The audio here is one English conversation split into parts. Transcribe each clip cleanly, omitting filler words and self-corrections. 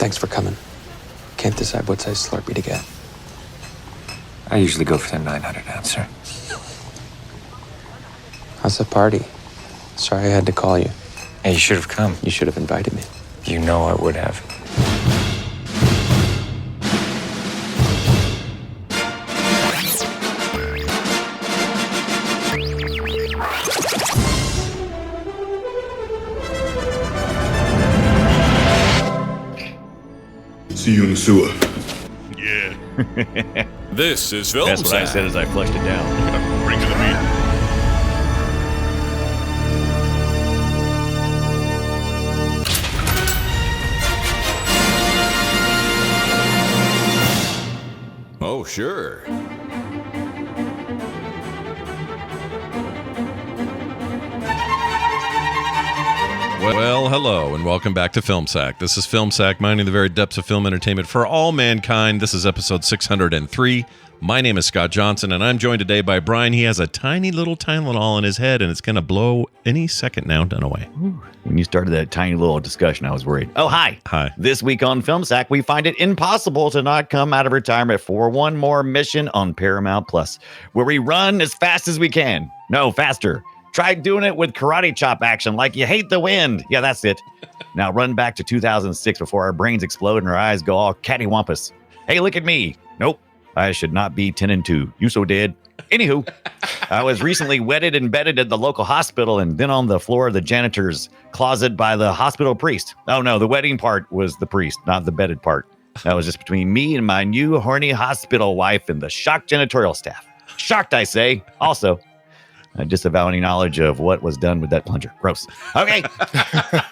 Thanks for coming. Can't decide what size Slurpee to get. I usually go for the 900 ouncer. How's the party? Sorry I had to call you. Hey, you should have come. You should have invited me. You know I would have. See you in the sewer. Yeah. This is Film That's what I Sack. said as I flushed it down. Bring to the beer. Oh, sure. Well, hello, and welcome back to Film Sack. This is Film Sack, mining the very depths of film entertainment for all mankind. This is episode 603. My name is Scott Johnson, and I'm joined today by Brian. He has a tiny little Tylenol in his head, and it's going to blow any second now. Done away. When you started that tiny little discussion, I was worried. Oh, hi. Hi. This week on Film Sack, we find it impossible to not come out of retirement for one more mission on Paramount Plus, where we run as fast as we can. No, faster. Try doing it with karate chop action like you hate the wind. Yeah, that's it. Now run back to 2006 before our brains explode and our eyes go all cattywampus. Hey, look at me. Nope. I should not be 10 and 2. You so dead. Anywho, I was recently wedded and bedded at the local hospital and then on the floor of the janitor's closet by the hospital priest. Oh, no, the wedding part was the priest, not the bedded part. That was just between me and my new horny hospital wife and the shocked janitorial staff. Shocked, I say. Also, disavow any knowledge of what was done with that plunger. Gross. Okay.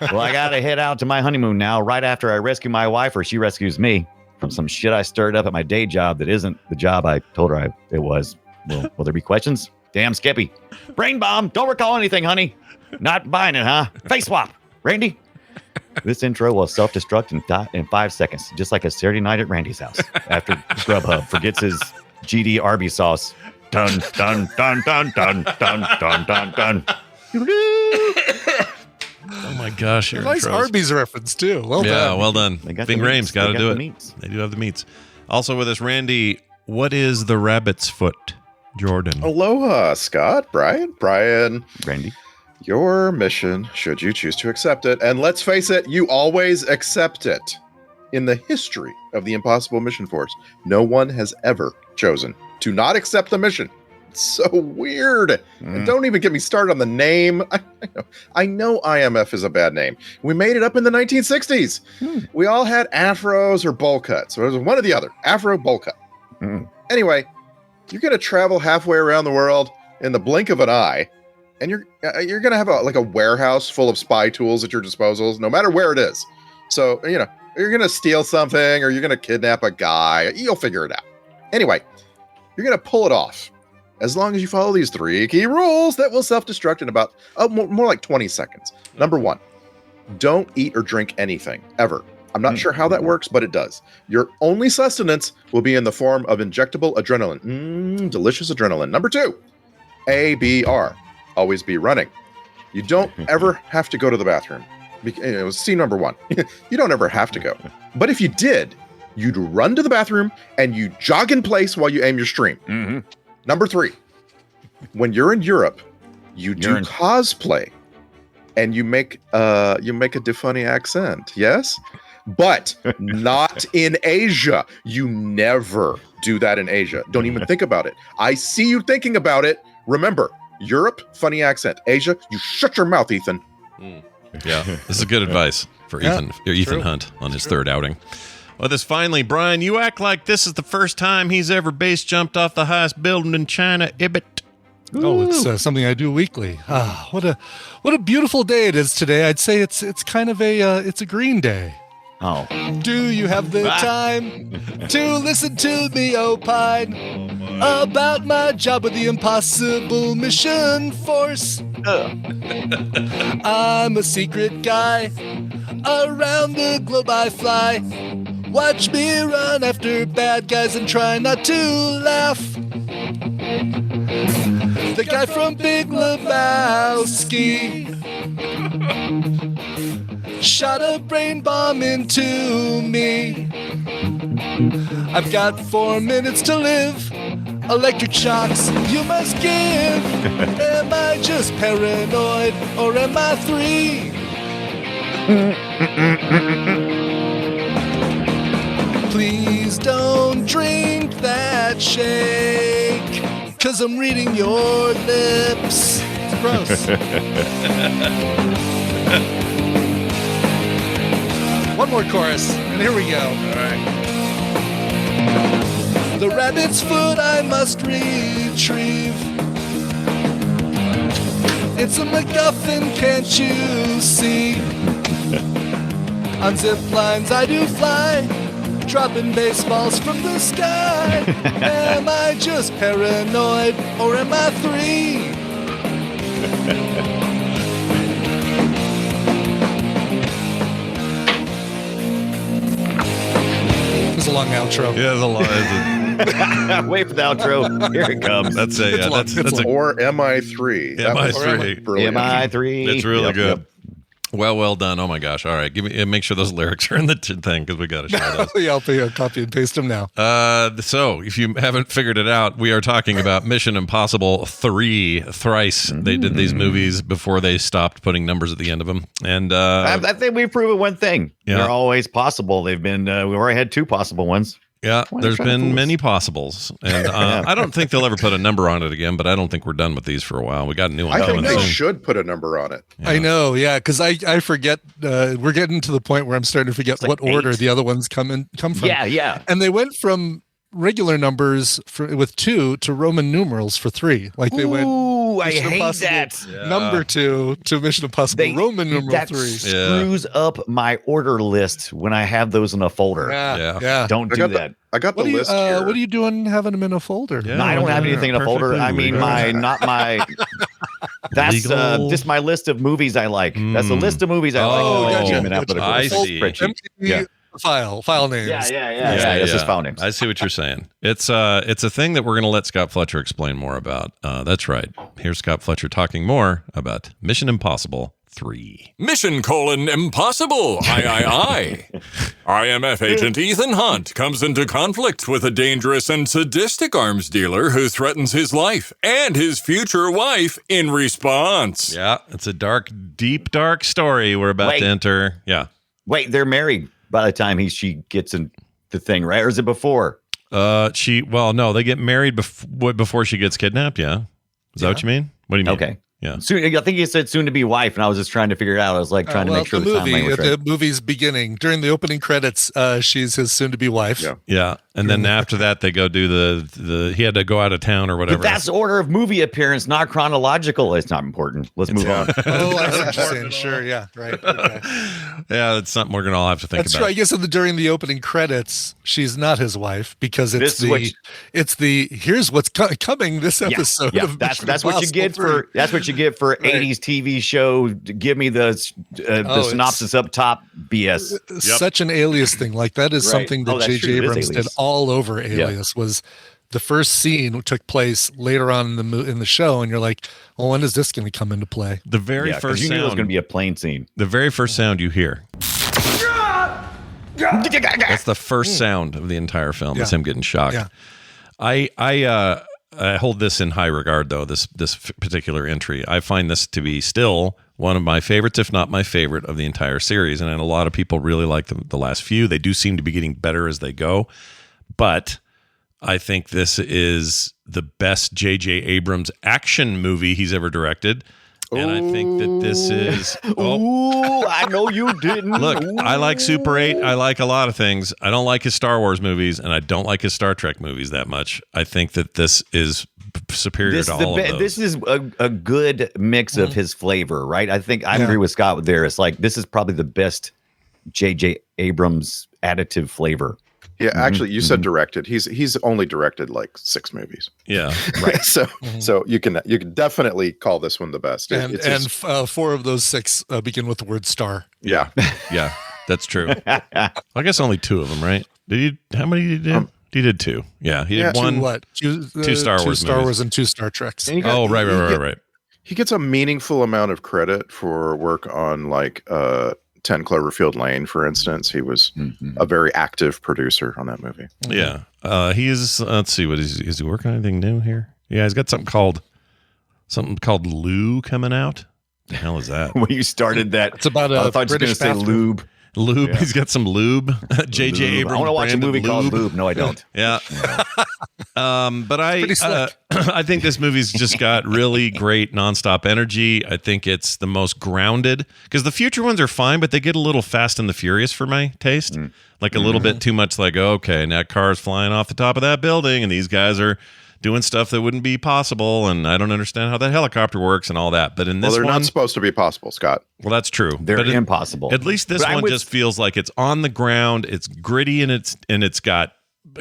Well, I got to head out to my honeymoon now, right after I rescue my wife or she rescues me from some shit I stirred up at my day job that isn't the job I told her it was. Will there be questions? Damn, Skippy. Brain bomb. Don't recall anything, honey. Not buying it, huh? Face swap. Randy? This intro will self-destruct in 5 seconds, just like a Saturday night at Randy's house after Grubhub forgets his GD Arby's sauce. Dun, dun, dun, dun, dun, dun, dun, dun, dun. Oh, my gosh. Your Nice intros. Arby's reference, too. Well done. Yeah, well done. They got Bing the Rames meats. got to They do got it. the meats. They do have the meats. Also with us, Randy, what is the rabbit's foot? Jordan. Aloha, Scott, Brian, Randy. your mission, should you choose to accept it, and let's face it, you always accept it. In the history of the Impossible Mission Force, no one has ever chosen to not accept the mission. It's so weird. And don't even get me started on the name. I know IMF is a bad name. We made it up in the 1960s. We all had afros or bowl cuts. So it was one or the other. Afro, bowl cut. Anyway, you're going to travel halfway around the world in the blink of an eye, and you're going to have a warehouse full of spy tools at your disposal, no matter where it is. So, you're going to steal something or you're going to kidnap a guy. You'll figure it out. Anyway, you're going to pull it off as long as you follow these 3 key rules that will self-destruct in about more like 20 seconds. Number 1, don't eat or drink anything, ever. I'm not sure how that works, but it does. Your only sustenance will be in the form of injectable adrenaline. Delicious adrenaline. Number 2, ABR. Always be running. You don't ever have to go to the bathroom. It was scene number 1. You don't ever have to go. But if you did, you'd run to the bathroom and you jog in place while you aim your stream. Number 3, when you're in Europe, you do cosplay and you make a funny accent. Yes? But not in Asia. You never do that in Asia. Don't even think about it. I see you thinking about it. Remember, Europe, funny accent. Asia, you shut your mouth, Ethan. Yeah, this is good advice for Ethan Hunt on his third outing. Well, this finally, Brian, you act like this is the first time he's ever base jumped off the highest building in China. Ibit. Oh, it's something I do weekly. What a beautiful day it is today. I'd say it's kind of it's a green day. Oh. Do you have the time to listen to me opine about my job with the Impossible Mission Force? I'm a secret guy. Around the globe I fly. Watch me run after bad guys and try not to laugh. The guy from Big Lebowski shot a brain bomb into me. I've got 4 minutes to live. Electric shocks you must give. Am I just paranoid or am I 3? Please don't drink that shake, 'cause I'm reading your lips. It's gross. One more chorus, and here we go. All right. The rabbit's foot I must retrieve. It's a MacGuffin, can't you see? On zip lines I do fly, dropping baseballs from the sky. Am I just paranoid or am I 3? It's a long outro. Yeah, it's a lot. Wait for the outro. Here it comes. That's a yeah. That's a Or MI3. MI3. MI3. It's really Yep, good. yep. Well done. Oh my gosh. All right, make sure those lyrics are in the thing because we got to show those. Yeah, I'll copy and paste them now. So if you haven't figured it out, we are talking about Mission Impossible 3 thrice. They did these movies before they stopped putting numbers at the end of them. And I think we've proven one thing. Yeah. They're always possible. They've been, we already had 2 possible ones. yeah, Why are they there's trying to been fool us? many possibles. And I don't think they'll ever put a number on it again, but I don't think we're done with these for a while. We got a new one I think coming they soon. should put a number on it. Yeah. I know, yeah, because I forget. We're getting to the point where I'm starting to forget like what order 8. the other ones come from. Yeah. And they went from regular numbers with 2 to Roman numerals for 3. Like they went Ooh, I Mission hate Impossible that. number 2 to Mission Impossible Roman numeral that 3. screws up my order list when I have those in a folder. Yeah. Don't I do got that. I got the What are you? list here. What are you doing having them in a folder? Yeah. No, I don't have yeah, anything in a folder. I perfectly mean, legal. not my. That's Legal. just my list of movies I like. That's a list of movies I like. Oh, I gotcha. name in alphabetical I full see. spreadsheet. Empty Yeah. file names. Yeah. This is file names. I see what you're saying. It's a thing that we're going to let Scott Fletcher explain more about. That's right. Here's Scott Fletcher talking more about Mission Impossible 3. Mission: Impossible. Aye. IMF agent Ethan Hunt comes into conflict with a dangerous and sadistic arms dealer who threatens his life and his future wife in response. Yeah, it's a deep, dark story we're about to enter. Yeah. Wait, they're married by the time she gets in the thing, right? Or is it before? No, they get married before she gets kidnapped. Yeah. Is that what you mean? What do you mean? Okay. Yeah. Soon, I think you said soon to be wife, and I was just trying to figure it out. I was like trying to make sure the timeline was at right. the movie's beginning, during the opening credits, she's his soon-to-be wife. Yeah. Yeah. And then after that, they go do he had to go out of town or whatever. But that's order of movie appearance, not chronological. It's not important. Let's move on. Oh, I see what you're saying. Sure, yeah, right. Okay. Yeah, that's something we're going to all have to think That's about. true. I guess during the opening credits, she's not his wife because it's here's what's coming this episode. Yeah, Of that's Mission what you get Impossible 3. that's what you get for Right. 80s TV show. Give me the synopsis up top BS. Such an Alias thing. Like that is Right. something that Oh, that's J.J. true. It is Abrams did Alias. all over Alias. Was the first scene took place later on in the show, and you're like, well, when is this going to come into play? The very Yeah, 'cause first you knew it was sound, going to be a plane scene. the very first sound you hear. That's the first sound of the entire film. Is Yeah. him getting shocked. Yeah. I hold this in high regard, though. This particular entry, I find this to be still one of my favorites, if not my favorite, of the entire series. And a lot of people really like the last few. They do seem to be getting better as they go, but I think this is the best J.J. Abrams action movie he's ever directed. And I think that this is. Ooh, I know you didn't. Look, Ooh. I like Super 8. I like a lot of things. I don't like his Star Wars movies, and I don't like his Star Trek movies that much. I think that this is superior to all of those. This is a good mix of his flavor, right? I think I agree with Scott there. It's like this is probably the best J.J. Abrams additive flavor. Yeah, actually, you said directed. He's only directed like 6 movies. Yeah. Right. So you can definitely call this one the best. And 4 of those 6 begin with the word star. Yeah. Yeah, that's true. I guess only 2 of them, right? How many did he do? He did 2. Yeah, he did 1. 2 what? 2 Star Wars Star movies. Wars and 2 Star Treks. And Right. He gets a meaningful amount of credit for work on like 10 Cloverfield Lane, for instance. He was a very active producer on that movie. Yeah. He's, let's see, what is he working on anything new here? Yeah, he's got something called Lou coming out. The hell is that? When you started that, It's about I a thought you were going British to say bathroom. lube. Lube. Yeah. He's got some lube. J.J. Lube. Abrams. I want to watch a branded movie called Lube. No, I don't. Yeah. But Pretty slick. I think this movie's just got really great nonstop energy. I think it's the most grounded because the future ones are fine, but they get a little fast and the furious for my taste. Like a little bit too much like, okay, and that car's flying off the top of that building and these guys are doing stuff that wouldn't be possible, and I don't understand how that helicopter works and all that. But in this They're one, not supposed to be possible, Scott. well, that's true. They're But impossible. at least this But I'm one with- just feels like it's on the ground. It's gritty and it's got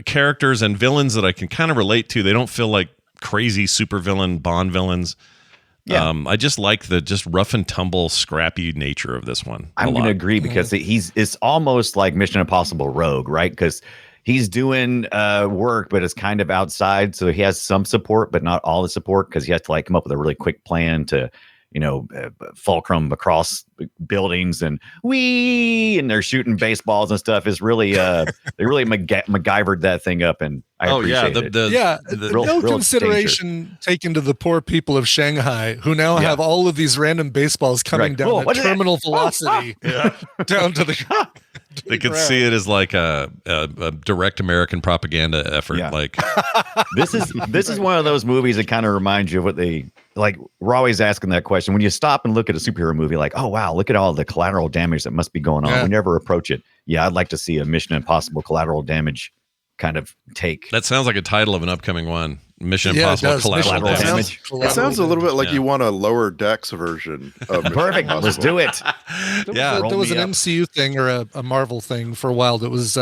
characters and villains that I can kind of relate to. They don't feel like crazy supervillain Bond villains. Yeah. I just like the just rough and tumble, scrappy nature of this one. I'm going to agree because it's almost like Mission Impossible Rogue, right? Because he's doing work, but it's kind of outside. So he has some support, but not all the support because he has to like come up with a really quick plan to, fulcrum across buildings and they're shooting baseballs and stuff. Is really they really MacGyvered that thing up, and I appreciate it. No consideration taken to the poor people of Shanghai who now have all of these random baseballs coming down at terminal velocity down to the. They could see it as like a direct American propaganda effort. Yeah. Like this is one of those movies that kind of reminds you of what they like. We're always asking that question when you stop and look at a superhero movie. Like, oh wow, look at all the collateral damage that must be going on. Yeah. We never approach it. Yeah, I'd like to see a Mission Impossible collateral damage kind of take. that sounds like a title of an upcupcoming one. Mission Yeah, it Impossible does. Collateral Collateral Damage. damage. It sounds a little bit like you want a lower decks version of Mission Perfect. Impossible. Let's do it. There was an MCU thing or a Marvel thing for a while that was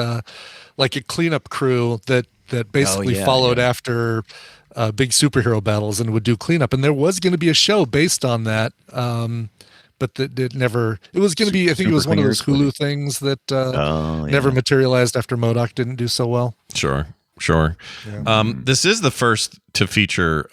like a cleanup crew that basically followed after big superhero battles and would do cleanup. And there was going to be a show based on that, but it never. It was going to be. I think it was one of those Hulu things that never materialized after MODOK didn't do so well. Sure. Yeah. This is the first to feature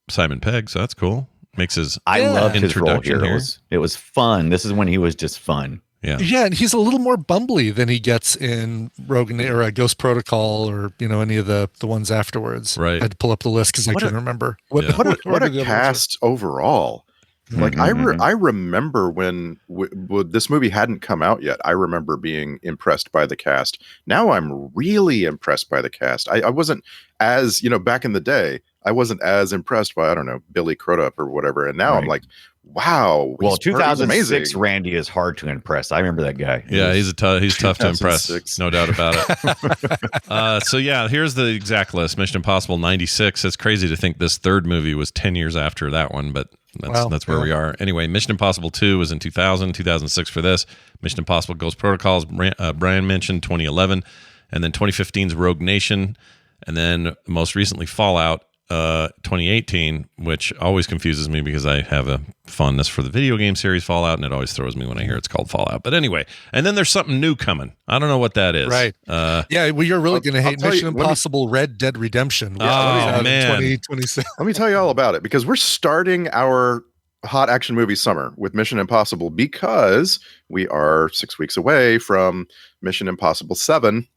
Simon Pegg, so that's cool. Makes his I loved his role introduction here. here. It was fun. This is when he was just fun. Yeah. Yeah, and he's a little more bumbly than he gets in Rogue or Ghost Protocol or any of the ones afterwards. Right. I had to pull up the list because I couldn't remember. What are a the other ones? cast overall. Like I remember when this movie hadn't come out yet. I remember being impressed by the cast. Now I'm really impressed by the cast. I wasn't as back in the day. I wasn't as impressed by Billy Crudup or whatever. And now I'm like, wow. Well, he's 2006 amazing. Randy is hard to impress. I remember that guy. Yeah, he's tough to impress. 2006. No doubt about it. So yeah, here's the exact list. Mission Impossible 96. It's crazy to think this third movie was 10 years after that one, but that's where we are. Anyway, Mission Impossible 2 was in 2000, 2006 for this. Mission Impossible Ghost Protocols, Brian mentioned 2011, and then 2015's Rogue Nation, and then most recently Fallout 2018, which always confuses me because I have a fondness for the video game series Fallout, and it always throws me when I hear it's called Fallout. But anyway, and then there's something new coming. I don't know what that is. Right. You're really going to hate Mission Impossible Red Dead Redemption. Man. 2026. Let me tell you all about it because we're starting our hot action movie summer with Mission Impossible because we are 6 weeks away from Mission Impossible 7,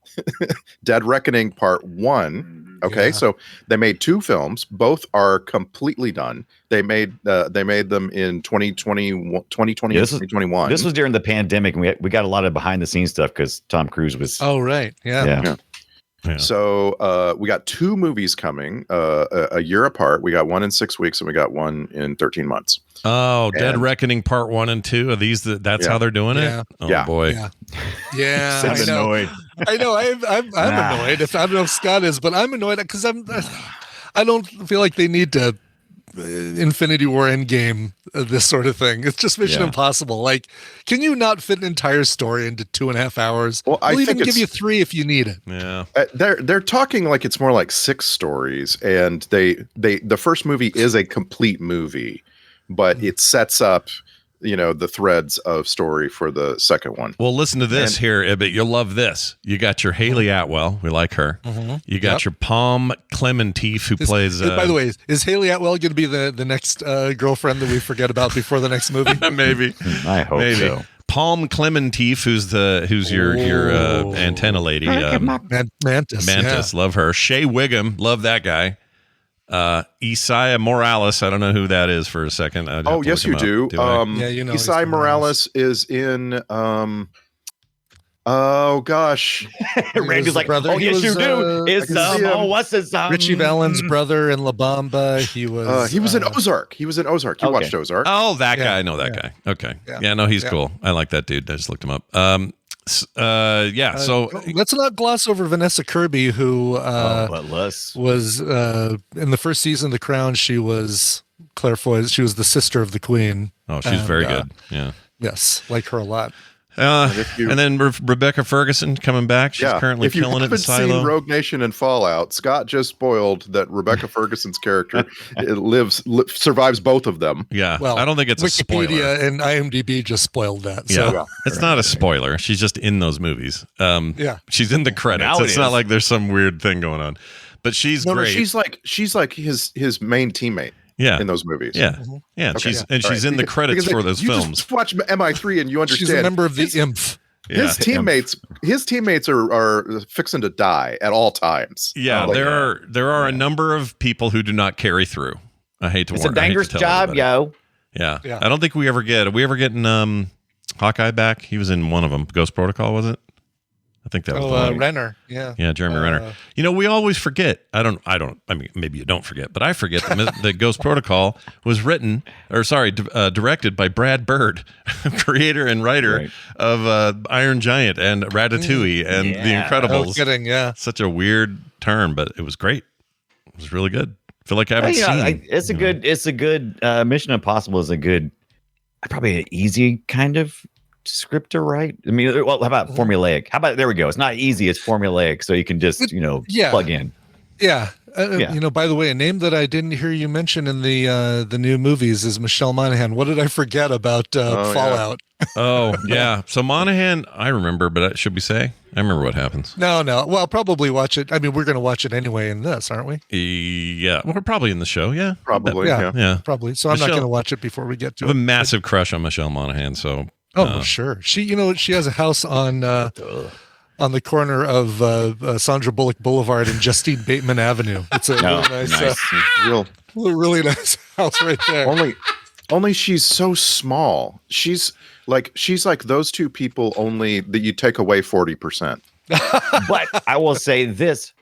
Dead Reckoning Part 1. Okay, so they made 2 films. Both are completely done. They made them in 2020 and 2021. This was during the pandemic, and we got a lot of behind the scenes stuff because Tom Cruise was. Oh right, yeah. So we got 2 movies coming a year apart. We got one in 6 weeks, and we got one in 13 months. Oh, Dead Reckoning Part 1 and 2. Are these that's how they're doing it? Oh boy. Yeah. I'm annoyed. I know. I'm annoyed. I don't know if Scott is, but I'm annoyed because I don't feel like they need to Infinity War Endgame this sort of thing. It's just Mission Impossible. Like, can you not fit an entire story into 2.5 hours? Well, I'll even give you 3 if you need it. Yeah. They're talking like it's more like 6 stories, and the first movie is a complete movie, but it sets up the threads of story for the second one. Well, listen to this here, Ibbot. You'll love this. You got your Haley Atwell. We like her. You got your Palm Clementif, who plays... by the way, is Haley Atwell going to be the next girlfriend that we forget about before the next movie? Maybe. I hope so. Palm Clementif, who's your antenna lady. Mantis. Mantis, love her. Shea Wiggum, love that guy. Isaiah Morales, I don't know who that is for a second. Oh, yes, you do. Yeah, you know Isaiah Morales is in. Oh gosh, Randy's like, brother. oh He yes, was, you do. It's I can see him. what's his Richie Valens' brother in La Bamba. He was in Ozark. He was in Ozark. You Okay. watched Ozark. Oh, that Yeah, guy. I know that guy. Okay. Yeah. Yeah, no, he's Yeah. cool. I like that dude. I just looked him up. So let's not gloss over Vanessa Kirby, who but less. was in the first season of The Crown. She was Claire Foy. She was the sister of the Queen. oh, she's very good. Yeah. Yes, like her a lot. And then Rebecca Ferguson coming back. She's currently if you killing it in haven't seen Silo. Rogue Nation and Fallout, Scott just spoiled that Rebecca Ferguson's character survives both of them. Yeah. Well, I don't think it's a spoiler. Wikipedia and IMDb just spoiled that. Yeah. So It's not a spoiler. She's just in those movies. yeah. She's in the credits. Now it It's not is. like there's some weird thing going on. But she's No, great. she's like his main teammate yeah. in those movies. Yeah. Yeah. And Okay. she's All right. in the credits Because for those you films. Just watch MI3 and you understand. She's a member of the IMF. Yeah. His teammates are fixing to die at all times. Yeah, Like, there are a number of people who do not carry through. I hate to It's a warn. I hate to dangerous tell job, everybody. yo. Yeah. Yeah. I don't think we ever get. Are we ever getting Hawkeye back? He was in one of them. Ghost Protocol, was it? I think that was the one. Renner. Yeah. Yeah, Jeremy Renner. You know, we always forget. I mean, maybe you don't forget, but I forget that Ghost Protocol was directed by Brad Bird, creator and writer Right. of Iron Giant and Ratatouille and The Yeah. Incredibles. No kidding. Yeah. Such a weird turn, but it was great. It was really good. I feel like I haven't seen. It's a good. It's a good. Mission Impossible is a good. Probably an easy kind of script to write. I mean, well, how about formulaic? How about there we go? It's not easy. It's formulaic, so you can just Yeah. plug in. Yeah. Yeah. You know, by the way, a name that I didn't hear you mention in the new movies is Michelle Monaghan. What did I forget about Fallout? Oh, yeah. So Monahan, I remember, but should we say? I remember what happens. No. Well, I'll probably watch it. I mean, we're going to watch it anyway in this, aren't we? Yeah. We're probably in the show. Yeah. Probably. Yeah. Yeah. Probably. So I'm not Michelle- going to watch it before we get I to have a it. massive crush on Michelle Monaghan. So, Oh, sure. She has a house on the corner of Sandra Bullock Boulevard and Justine Bateman Avenue. It's a really nice. Real. Really nice house right there. Only she's so small. She's like those two people only that you take away 40%. But I will say this: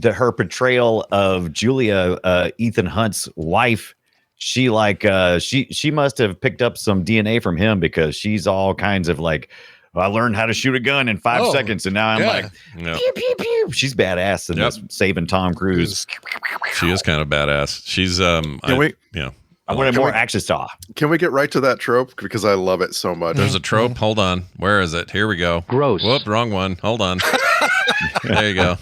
her portrayal of Julia, Ethan Hunt's wife, she must have picked up some DNA from him, because she's all kinds of like, I learned how to shoot a gun in 5 seconds, and now I'm like, yeah, pew pew pew. She's badass in this, saving Tom Cruise. she is kind of badass. She's I wanted more action star. Can we get right to that trope, because I love it so much? There's a trope. Hold on. Where is it? Here we go. Gross. Whoop, wrong one. Hold on. There you go.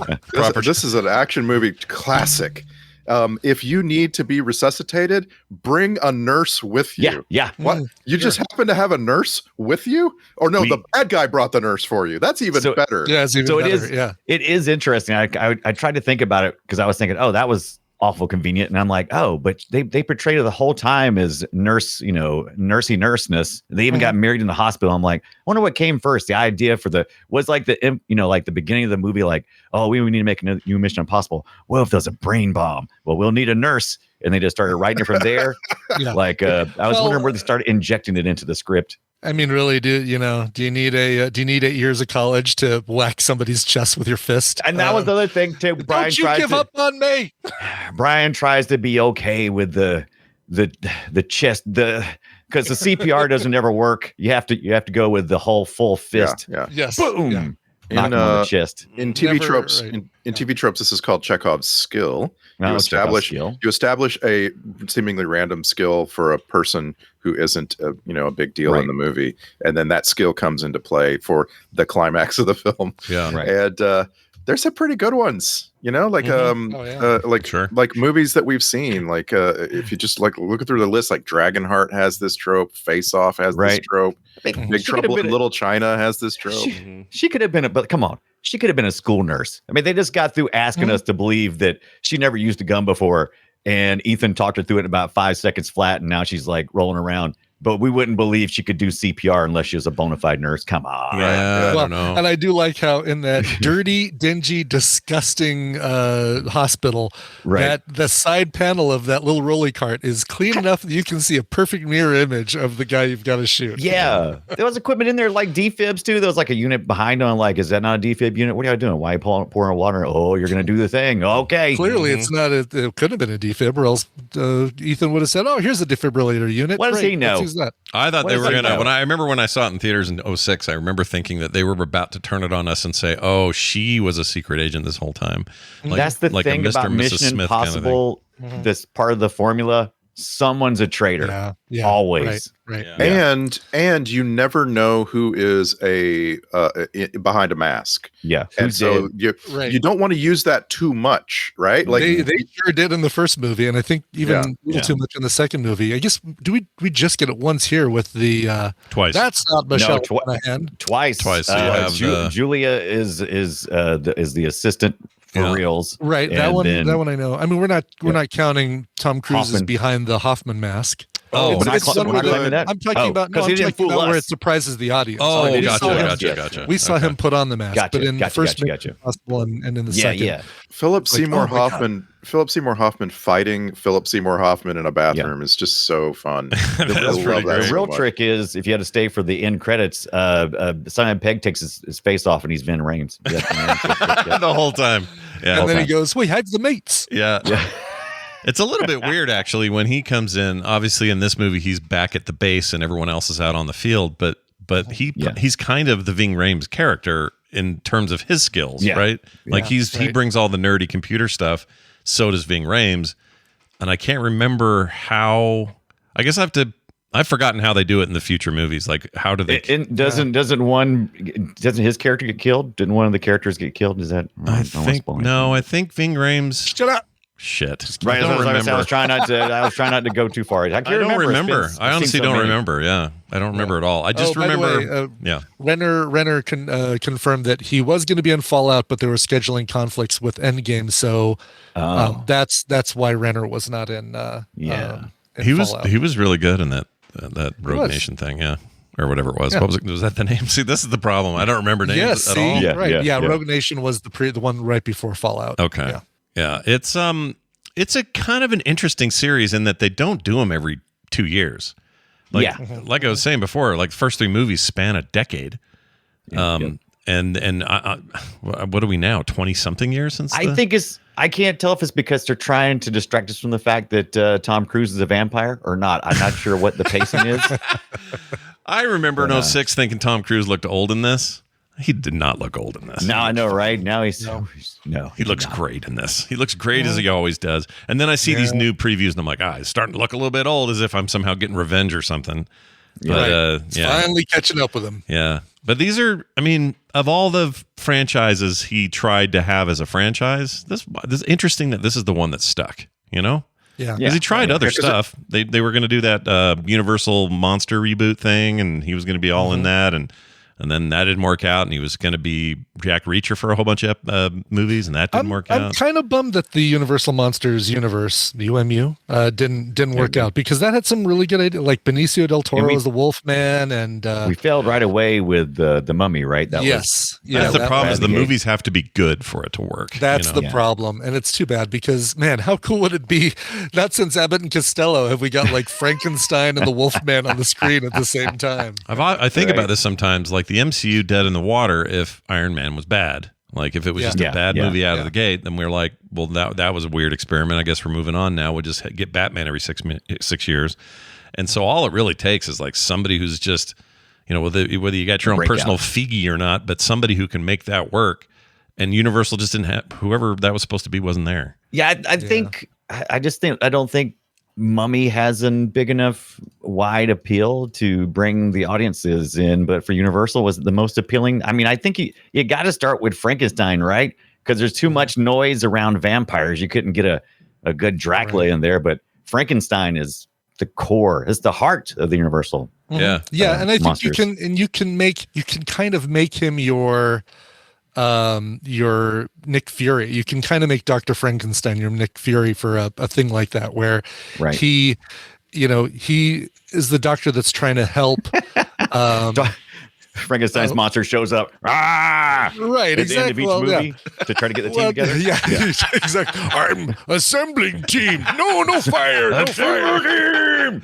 This is an action movie classic. If you need to be resuscitated, bring a nurse with you. Yeah. What? You just happen to have a nurse with you? Or no, the bad guy brought the nurse for you. That's even better. Yeah, it's even better. It is interesting. I tried to think about it, because I was thinking, oh, that was awful convenient, and I'm like, oh, but they portrayed her the whole time as nurse, nurseness. They even got married in the hospital. I'm like, I wonder what came first. The idea for was like like the beginning of the movie, like, oh, we need to make a new Mission Impossible. Well, if there's a brain bomb, well, we'll need a nurse, and they just started writing it from there. Yeah. Like, I was wondering where they started injecting it into the script. I mean, really, do you need 8 years of college to whack somebody's chest with your fist? And that was the other thing too. Don't you give up on me? Brian tries to be okay with the chest, because the CPR doesn't ever work. You have to go with the whole full fist. Yeah. Yes. Boom. Yeah. Knock him on the chest. In TV Never- tropes, right. in TV tropes, this is called Chekhov's skill. No, You it's Chekhov's establish skill. you establish a seemingly random skill for a person who isn't a big deal Right. in the movie, and then that skill comes into play for the climax of the film. Yeah. Right. And there's some pretty good ones, like Oh, yeah. Sure. like movies that we've seen. Like if you just like look through the list, like Dragonheart has this trope, Face Off has this Right. trope, Big She could Trouble have in been Little China has this trope. She could have been but come on. She could have been a school nurse. I mean, they just got through asking us to believe that she never used a gun before, and Ethan talked her through it in about 5 seconds flat, and now she's like rolling around. but we wouldn't believe she could do CPR unless she was a bona fide nurse. Come on. Yeah, I don't know. And I do like how in that dirty, dingy, disgusting hospital, that the side panel of that little rolly cart is clean enough that you can see a perfect mirror image of the guy you've got to shoot. Yeah. There was equipment in there like defibs too. There was like a unit behind on like, is that not a defib unit? What are you doing? Why are you pouring water? Oh, you're going to do the thing. Okay. Clearly it's not, it could have been a defib or else Ethan would have said, oh, here's a defibrillator unit. What does he know? That. I thought What they does were he going to, know? when I remember when I saw it in theaters in 06, I remember thinking that they were about to turn it on us and say, oh, she was a secret agent this whole time. Like, That's the like a thing Mr. about and Mrs. Mission Smith kind of thing. Impossible. This part of the formula. Someone's a traitor. Yeah. Always. Right. Yeah. And you never know who is behind a mask. Yeah. And so you don't want to use that too much, right? Like they sure did in the first movie, and I think even a little too much in the second movie. I guess we just get it once here with the Twice. That's not Michelle Monaghan. Twice. So you have Julia is the assistant for reals. Right. And That one then I know. I mean, we're not counting Tom Cruise's Hoffman. behind the Hoffman mask. Oh, we're not it's claiming that? I'm talking about because he didn't fool where it us. surprises the audience. Oh, they gotcha. We saw him put on the mask, Gotcha, but in the first gotcha. Possible and in the Yeah, second, yeah. Philip Seymour oh my God. Hoffman. Philip Seymour Hoffman fighting Philip Seymour Hoffman in a bathroom is just so fun. That's I love pretty that great. The so real much. trick is if you had to stay for the end credits, Simon Pegg takes his face off and he's Vin Rames. Yeah. The whole time. Yeah. and then he goes, "We had the mates." Yeah. It's a little bit weird, actually, when he comes in. Obviously, in this movie, he's back at the base and everyone else is out on the field. But he's kind of the Ving Rhames character in terms of his skills, right? Like he brings all the nerdy computer stuff. So does Ving Rhames, and I can't remember how. I guess I've forgotten how they do it in the future movies. Like how do they? Doesn't his character get killed? Didn't one of the characters get killed? Is that? I think Ving Rhames. Shut up. Shit. Right. I don't remember. I was trying not to go too far. I don't remember. I honestly don't remember. Yeah, I don't remember at all. I just remember. Renner confirmed that he was going to be in Fallout, but there were scheduling conflicts with Endgame, so that's why Renner was not in. In Fallout. He was really good in that Rogue Nation thing. Yeah. Or whatever it was. Yeah. What was it? Was that the name? See, this is the problem. I don't remember names at all. Yeah, Rogue Nation was the one right before Fallout. Okay. Yeah. It's a kind of an interesting series in that they don't do them every 2 years. Like I was saying before, like the first 3 movies span a decade. And what are we now? 20 something years since? I can't tell if it's because they're trying to distract us from the fact that Tom Cruise is a vampire or not. I'm not sure what the pacing is. I remember in 06 thinking Tom Cruise looked old in this. He did not look old in this. Now I know, right? Now he looks great in this. He looks great as he always does. And then I see these new previews and I'm like, he's starting to look a little bit old, as if I'm somehow getting revenge or something. But finally catching up with him. Yeah. But these are, I mean, of all the franchises he tried to have as a franchise, this is interesting that this is the one that stuck, you know? Yeah. Because he tried other stuff. They were going to do that Universal Monster reboot thing, and he was going to be all in that, and then that didn't work out, and he was going to be Jack Reacher for a whole bunch of movies, and that didn't work out. I'm kind of bummed that the Universal Monsters universe, the UMU, didn't work out, because that had some really good ideas, like Benicio del Toro as the Wolfman, and we failed right away with the Mummy, right? That's the problem. Is the movies have to be good for it to work. That's the problem, and it's too bad, because man, how cool would it be? Not since Abbott and Costello have we got like Frankenstein and the Wolfman on the screen at the same time. I think about this sometimes, like the MCU dead in the water if Iron Man was bad. Like if it was just a bad movie out of the gate, then we're like, well, that was a weird experiment. I guess we're moving on now. We'll just get Batman every 6 years. And so all it really takes is like somebody who's just, whether you got your own personal Feige or not, but somebody who can make that work. And Universal just didn't have, whoever that was supposed to be wasn't there. Yeah, I don't think Mummy has a big enough wide appeal to bring the audiences in, but for Universal was the most appealing. I mean, I think you got to start with Frankenstein, right? Because there's too much noise around vampires. You couldn't get a good Dracula in there, but Frankenstein is the core, it's the heart of the Universal. Yeah. And I think monsters. you can kind of make him your Nick Fury. You can kind of make Dr. Frankenstein your Nick Fury for a thing like that, where he he is the doctor that's trying to help. Frankenstein's monster shows up. Right, exactly. At the end of each movie to try to get the team together. Yeah, exactly. I'm assembling team. No fire. No fire. Team.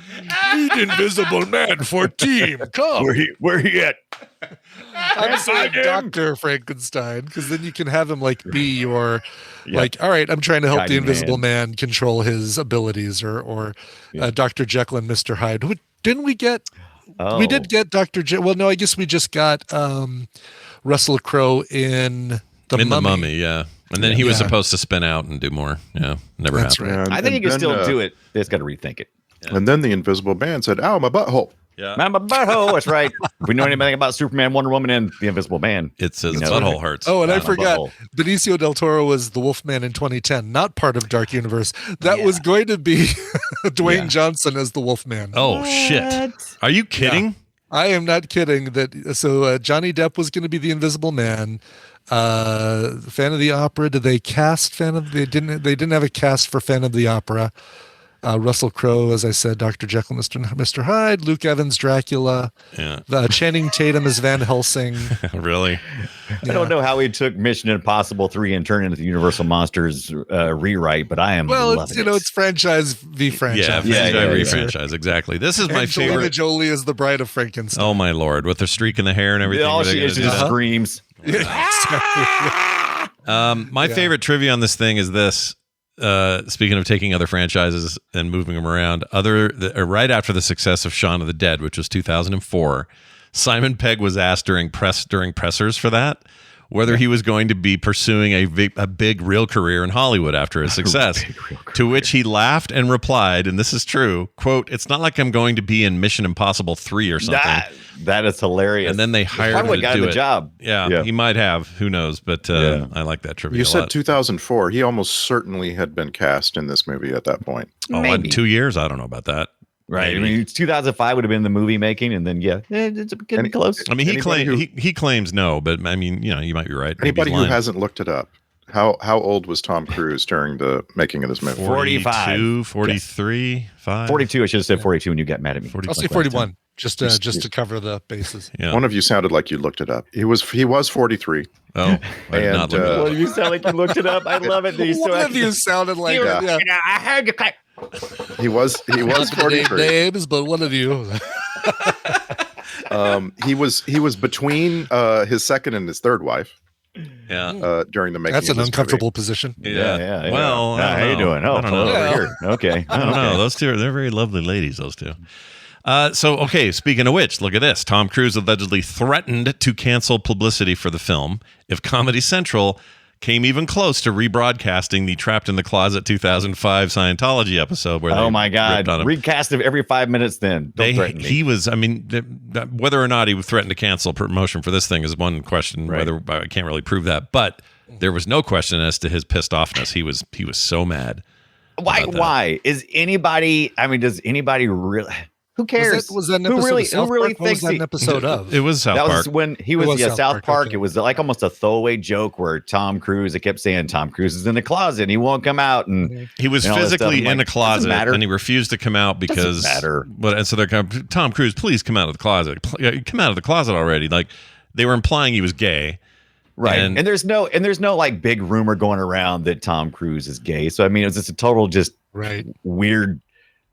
Need Invisible Man for team. Come. Where he at? I'm saying Dr. Frankenstein, because then you can have him be your all right, I'm trying to help the Invisible Man control his abilities, or Dr. Jekyll and Mr. Hyde. Didn't we get? We did get Dr. Well, no, I guess we just got Russell Crowe in the Mummy. Yeah. And then he was supposed to spin out and do more. Yeah, never happened. Right. I think he can still do it. They just got to rethink it. Yeah. And then the Invisible Man said, "Ow, my butthole." Yeah, my butthole. That's right. If we know anything about Superman, Wonder Woman, and the Invisible Man, it says butthole hurts. Oh, and I forgot, Benicio del Toro was the Wolfman in 2010, not part of Dark Universe. That was going to be Dwayne Johnson as the Wolfman. Oh, shit. Are you kidding? Yeah. I am not kidding. So Johnny Depp was going to be the Invisible Man. Fan of the Opera. Did they cast They didn't have a cast for Fan of the Opera. Russell Crowe, as I said, Dr. Jekyll, Mr. Hyde, Luke Evans, Dracula, Channing Tatum as Van Helsing. Really? I don't know how he took Mission Impossible 3 and turned it into the Universal Monsters rewrite, but I am loving it. It's franchise v franchise. Yeah, franchise, exactly. This is my favorite. Angelina Jolie is the Bride of Frankenstein. Oh my lord, with the streak in the hair and everything. All she is just screams. My favorite trivia on this thing is this. Speaking of taking other franchises and moving them around, right after the success of Shaun of the Dead, which was 2004, Simon Pegg was asked during pressers for that whether he was going to be pursuing a big real career in Hollywood after his success. To which he laughed and replied, and this is true, quote, "It's not like I'm going to be in Mission Impossible 3 or something." That is hilarious. And then they hired him to got do the it. job. Yeah, he might have. Who knows? But I like that trivia. You a said lot. 2004. He almost certainly had been cast in this movie at that point. Oh, in 2 years? I don't know about that. Right. Maybe. I mean, 2005 would have been the movie making, and then it's getting close. I mean, he claims no, but I mean, you might be right. Anybody who hasn't looked it up, how old was Tom Cruise during the making of this movie? 45, 43, 5, 42. I should have said 42 when you got mad at me. I'll say 41. Just to cover the bases. Yeah. One of you sounded like you looked it up. He was 43. Oh, I did not look it up. Well, you sound like you looked it up. I love it. One of you sounded like I heard you. He was 43 names, but one of you. He was between his second and his third wife. Yeah. During the making. That's of an this uncomfortable movie. position. Yeah. Well, how you doing? Oh, I don't know. over here. Okay. I don't know. Those two they're very lovely ladies. Those two. Speaking of which, look at this. Tom Cruise allegedly threatened to cancel publicity for the film if Comedy Central came even close to rebroadcasting the Trapped in the Closet 2005 Scientology episode where oh my God, recast it every 5 minutes then. Don't threaten me. He was, I mean, whether or not he threatened to cancel promotion for this thing is one question, whether I can't really prove that, but there was no question as to his pissed offness. He was so mad. Why? Does anybody really... Who cares? Was that an episode who really thinks an episode of? It was South Park. That was when he was South Park. Okay. It was like almost a throwaway joke where Tom Cruise, they kept saying Tom Cruise is in the closet and he won't come out, and he was physically in a closet and he refused to come out because matter. And so they're going, Tom Cruise, please come out of the closet. Come out of the closet already. Like they were implying he was gay. Right. And there's no like big rumor going around that Tom Cruise is gay. So I mean, it's just a total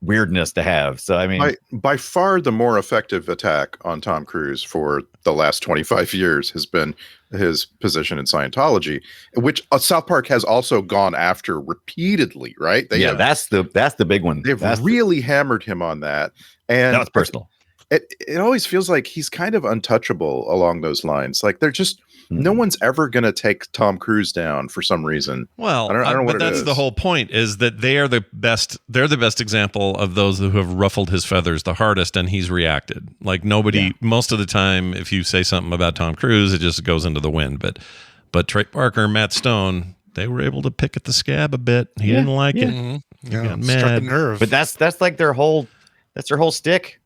weirdness to have. So I mean, by far the more effective attack on Tom Cruise for the last 25 years has been his position in Scientology, which South Park has also gone after repeatedly, right? That's the big one. They've really hammered him on that. And that's personal. It always feels like he's kind of untouchable along those lines. Like they're just no one's ever going to take Tom Cruise down for some reason. Well, I don't know but that's the whole point, is that they are the best. They're the best example of those who have ruffled his feathers the hardest, and he's reacted. Like nobody, most of the time, if you say something about Tom Cruise, it just goes into the wind. But Trey Parker, Matt Stone, they were able to pick at the scab a bit. He didn't like it. Mm-hmm. He got struck a mad. nerve. But that's like their whole stick.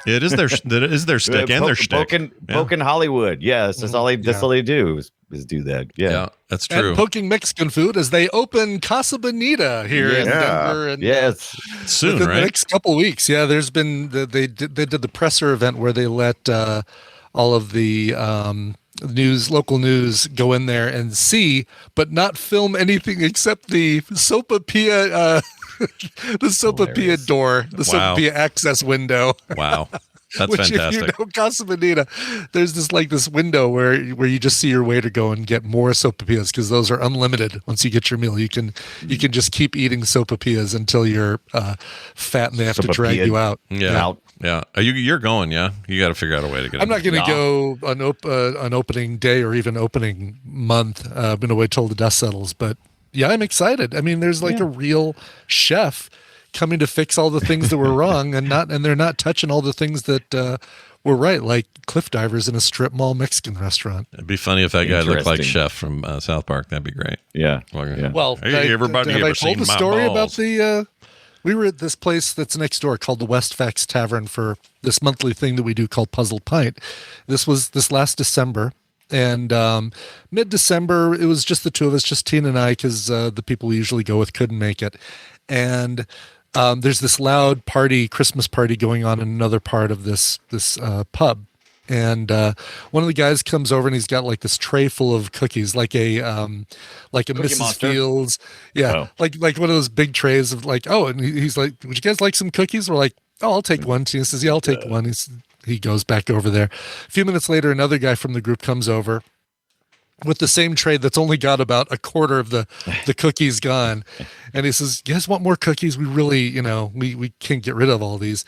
It is their stick and their shtick. Poking Hollywood. Yes, that's all they do is do that. Yeah, that's true. And poking Mexican food as they open Casa Bonita here in Denver. And, soon, within right? the next couple weeks. Yeah, there's been they did the presser event where they let all of the local news go in there and see, but not film anything except the sopapilla. The sopapilla door, the sopapilla access window. Wow. That's Which, fantastic. If you know Casa Bonita, there's this window where you just see your waiter go and get more sopapillas because those are unlimited. Once you get your meal, you can just keep eating sopapillas until you're fat and they have to drag you out. Yeah. You're going, yeah? You got to figure out a way to get I'm not going to go on opening day or even opening month. I'm going to wait till the dust settles, but yeah, I'm excited. I mean, there's a real chef coming to fix all the things that were wrong and they're not touching all the things that were right, like cliff divers in a strip mall Mexican restaurant. It'd be funny if that guy looked like Chef from South Park. That'd be great. Yeah. Well, hey, everybody have ever I told seen the my story balls? about we were at this place that's next door called the West Fax Tavern for this monthly thing that we do called Puzzle Pint. This was this last December. And mid-December, it was just the two of us, just Tina and I, because the people we usually go with couldn't make it. And there's this loud Christmas party going on in another part of this pub. And one of the guys comes over and he's got like this tray full of cookies, like a Mrs. Monster? Fields. Yeah, like one of those big trays of and he's like, would you guys like some cookies? We're like, oh, I'll take one. Tina says, yeah, I'll take one. He goes back over there. A few minutes later, another guy from the group comes over with the same tray that's only got about a quarter of the cookies gone. And he says, you guys want more cookies? We really, we can't get rid of all these.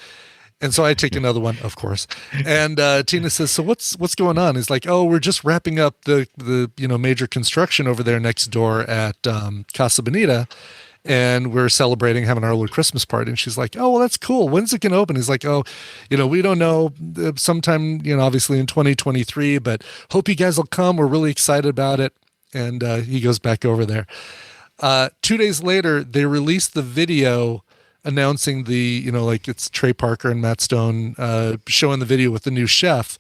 And so I take another one, of course. And Tina says, so what's going on? He's like, oh, we're just wrapping up the major construction over there next door at Casa Bonita. And we're celebrating having our little Christmas party. And she's like, oh, well, that's cool. When's it going to open? He's like, oh, we don't know. Sometime, obviously in 2023, but hope you guys will come. We're really excited about it. And he goes back over there. 2 days later, they released the video announcing it's Trey Parker and Matt Stone showing the video with the new chef.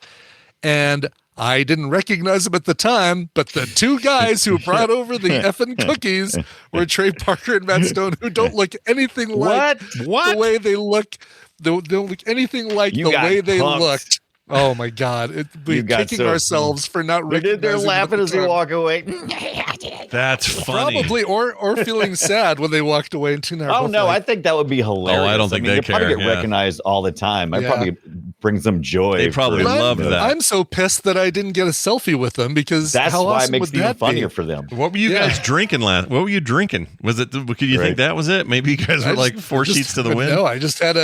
And I didn't recognize him at the time, but the two guys who brought over the effing cookies were Trey Parker and Matt Stone, who don't look anything like the way they look. They don't look anything like the way they looked. Oh my God! We're kicking ourselves for not recognizing. They're laughing as they walk away. That's funny. Probably, or feeling sad when they walked away. And Tina. Oh no, I think that would be hilarious. Oh, I don't think they care. Probably get recognized all the time. It probably brings them joy. They probably love that. I'm so pissed that I didn't get a selfie with them because that's how why awesome it makes would it even that funnier be? for them. What were you guys drinking last? What were you drinking? Was it? Could you think that was it? Maybe you guys were like four sheets to the wind. No, I just had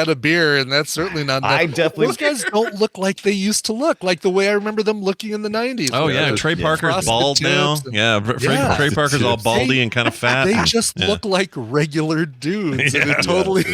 a beer, and that's certainly not. I definitely. Those guys don't look like they used to look, like the way I remember them looking in the 90s. Oh yeah, Trey Parker's bald now. Trey Parker's all baldy and kind of fat. They just look like regular dudes. And totally.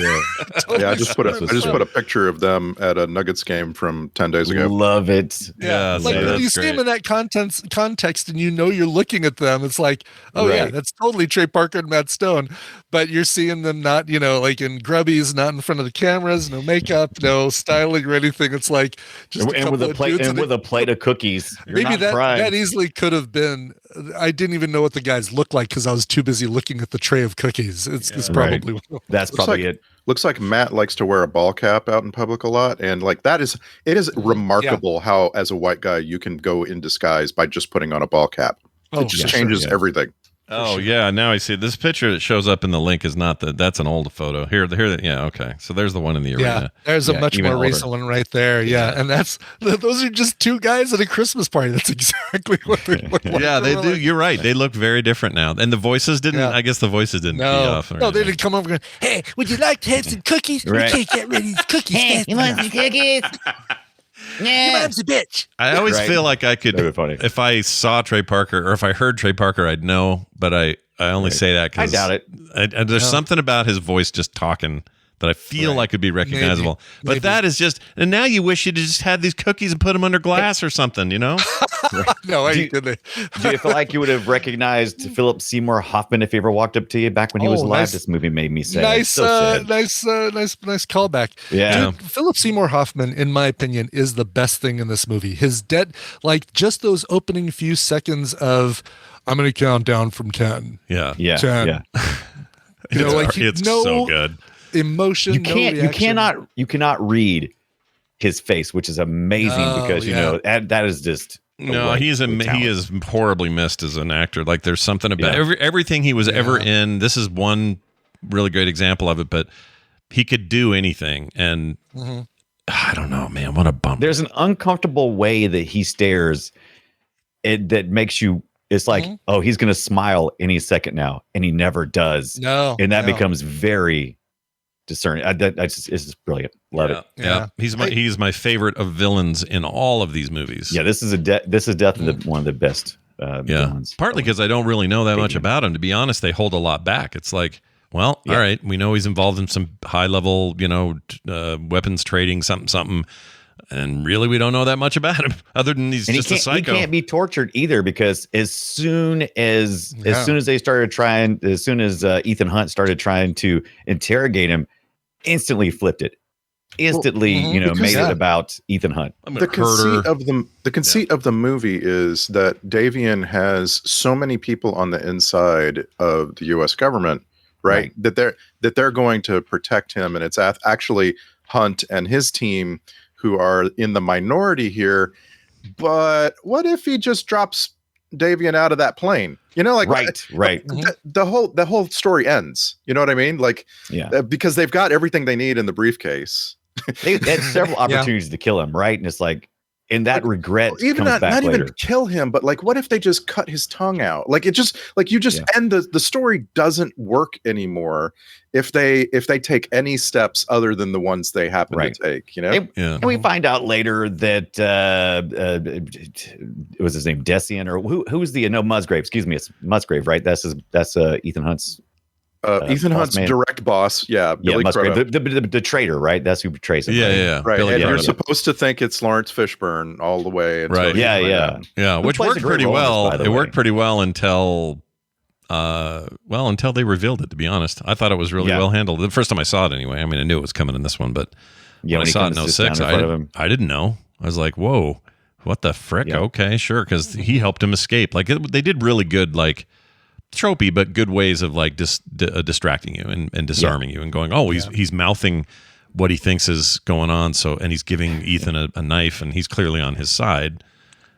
I just put a picture of them at a Nuggets game from 10 days ago. Love it. Yeah, like when you see them in that context, and you're looking at them, it's like, oh yeah, that's totally Trey Parker and Matt Stone. But you're seeing them not, like in grubbies, not in front of the cameras, no makeup, no styling or anything. It's like just with a plate of cookies. Maybe that easily could have been. I didn't even know what the guys looked like because I was too busy looking at the tray of cookies. It's probably that's probably it. Looks like Matt likes to wear a ball cap out in public a lot, and it is remarkable how, as a white guy, you can go in disguise by just putting on a ball cap. It just changes everything. Oh yeah, now I see this picture that shows up in the link is not that's an old photo. Here, okay. So there's the one in the arena. Yeah, there's a much more recent one right there. Yeah, and those are just two guys at a Christmas party. That's exactly what they look like. Yeah, they do. You're right. They look very different now, and the voices didn't. I guess the voices didn't. Off no, they didn't come over going, "Hey, would you like to have some cookies? Right. We can't get rid of these cookies." Hey, you want some cookies? Yeah. Your mom's a bitch. I always feel like I could, if I saw Trey Parker or if I heard Trey Parker, I'd know, but I only say that because I doubt it. There's something about his voice just talking that I feel like could be recognizable. Maybe. But that is just, and now you wish you'd just had these cookies and put them under glass or something, No, Do I you- didn't. Do you feel like you would have recognized Philip Seymour Hoffman if he ever walked up to you back when he was Oh, alive? nice- This movie made me sad. Nice, So sad. nice callback. Yeah. Dude, Philip Seymour Hoffman, in my opinion, is the best thing in this movie. His like just those opening few seconds of, I'm going to count down from 10. Yeah. Yeah. 10. Yeah. You know, like It's no so good. emotion. You no can't. You reaction. cannot read his face, which is amazing No, because you yeah. know that is just. No, right he talent. is horribly missed as an actor. Like there's something about Yeah. everything he was ever in. This is one really great example of it, but he could do anything. And I don't know, man, what a bummer. There's an uncomfortable way that he stares that makes you. It's like, oh, he's going to smile any second now, and he never does. No. And that no. becomes very discerning. It's just brilliant. Love it. Yeah. He's my favorite of villains in all of these movies. Yeah, this is definitely one of the best. Villains. Partly because I don't really know that much about him. To be honest, they hold a lot back. It's like, well, all right, we know he's involved in some high level, weapons trading, something. And really, we don't know that much about him, other than he's just a psycho. He can't be tortured either, because as soon as Ethan Hunt started trying to interrogate him, instantly flipped it. Instantly, made it about Ethan Hunt. The conceit of the movie is that Davian has so many people on the inside of the U.S. government, right? That they're going to protect him, and it's actually Hunt and his team who are in the minority here. But what if he just drops Davian out of that plane? Right. The whole story ends. You know what I mean? Because they've got everything they need in the briefcase. They had several opportunities to kill him, right? And it's like, and that regret even comes back not later. even kill him, but what if they just cut his tongue out? And the story doesn't work anymore if they take any steps other than the ones they happen to take. And we find out later that it was his name Decian, or who's the Musgrave? Excuse me, it's Musgrave, right? That's Ethan Hunt's. Ethan Hunt's direct boss, Billy Musgrave, Crudup. the traitor, right? That's who betrays him. Right. Billy And you're Crudup. supposed to think it's Lawrence Fishburne all the way. Right. Yeah. Which plays worked a great pretty role in this, well. by the It way. worked pretty well until they revealed it. To be honest, I thought it was really well handled. The first time I saw it, anyway. I mean, I knew it was coming in this one, but when I saw it in 06, I didn't know. I was like, whoa, what the frick? Yeah. Okay, sure, because he helped him escape. They did really good, tropey, but good ways of distracting you and disarming you and going, oh, he's mouthing what he thinks is going on. So, and he's giving Ethan a knife, and he's clearly on his side.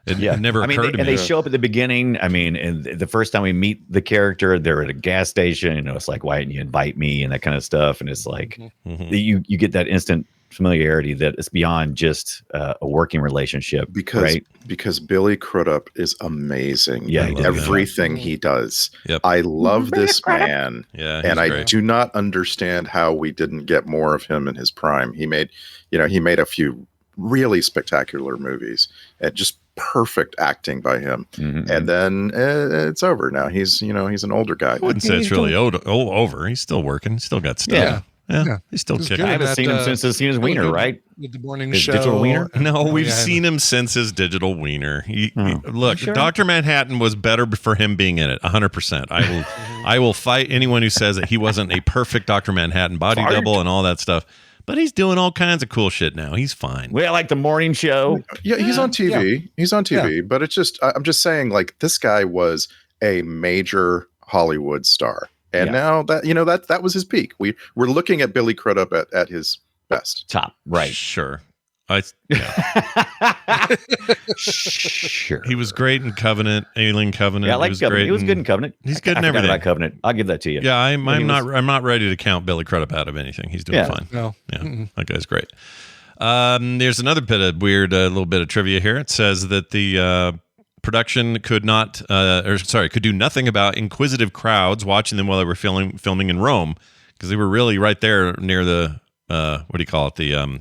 It never occurred to me. And they show up at the beginning. I mean, and the first time we meet the character, they're at a gas station. It's like, why didn't you invite me, and that kind of stuff. And it's like you get that instant familiarity that it's beyond just a working relationship. Because Billy Crudup is amazing. Yeah, in everything he does. Yep. I love this man. Yeah, and I great. do not understand how we didn't get more of him in his prime. He made a few really spectacular movies and just perfect acting by him. And then it's over now. He's an older guy. I wouldn't say it's really over. He's still working. He's still got stuff. Yeah. He's still kicking. I haven't seen him since he's seen his wiener, right? With the morning His show. digital wiener? No, we've seen him since his digital wiener. Look, Dr. Manhattan was better for him being in it, 100%. I will fight anyone who says that he wasn't a perfect Dr. Manhattan body double and all that stuff. But he's doing all kinds of cool shit now. He's fine. Well, like the morning show. Yeah, he's on TV. Yeah. He's on TV. But it's just, I'm just saying, this guy was a major Hollywood star. And now that was his peak. We're looking at Billy Crudup at his best. Top, right. Sure. Sure. He was great in Covenant, Alien Covenant. Yeah, I like Covenant. He was good in Covenant. He's good in I forgot everything. about Covenant. I'll give that to you. Yeah, I'm not ready to count Billy Crudup out of anything. He's doing fine. No. Yeah, that guy's great. There's another bit of weird, little bit of trivia here. It says that the production could do nothing about inquisitive crowds watching them while they were filming in Rome, because they were really right there near the what do you call it, the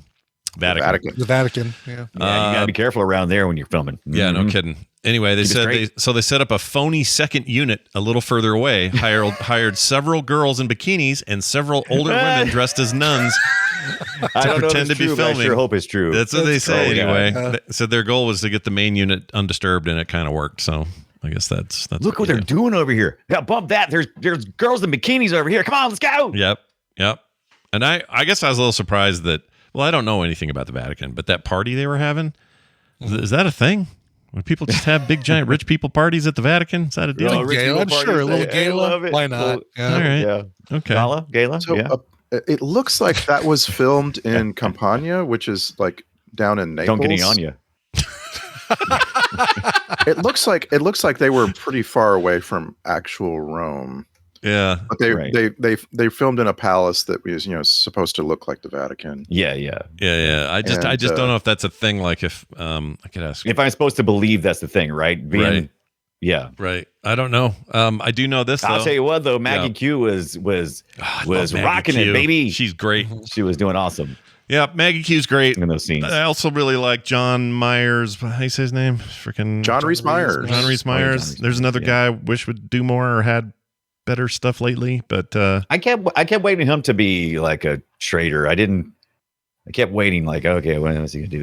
Vatican. The Vatican. Yeah. Yeah, you gotta be careful around there when you're filming. Yeah, no Mhm. kidding. Anyway, they Keep it said straight. they set up a phony second unit a little further away, hired several girls in bikinis and several older women dressed as nuns I to don't know if pretend it's to be true, but I filming. sure hope it's true. That's what they say cool, yeah. anyway. They said their goal was to get the main unit undisturbed, and it kind of worked. So I guess that's Look what they're doing over here. Yeah, bump that. There's girls in bikinis over here. Come on, let's go. Yep. And I guess I was a little surprised that. Well, I don't know anything about the Vatican, but that party they were having, is that a thing? Would people just have big giant rich people parties at the Vatican? Is that a deal? Yeah, rich people I'm sure. A parties, little I gala. love it. Why not? Little- Yeah. All right. Yeah. Okay. Gala? So yeah. it looks like that was filmed in Campania, which is like down in Naples. Don't get any on you. It looks like they were pretty far away from actual Rome. Yeah. But they Right. they filmed in a palace that was supposed to look like the Vatican. Yeah. Yeah. I just And, don't know if that's a thing. Like if I could ask. If I'm supposed to believe that's the thing, right? Right. Yeah. Right. I don't know. I do know this. I'll though. tell you what, though, Maggie Yeah. Q was I love Maggie rocking Q. it, baby. She's great. She was doing awesome Yeah, Maggie Q's great. in those scenes. I also really like John Myers. How do you say his name? Freaking John Rhys Meyers. John Rhys Oh, Meyers. John Rhys There's another Meyers, guy I wish would do more or had better stuff lately, but I kept waiting him to be like a traitor. I kept waiting, like, okay, what is he gonna do?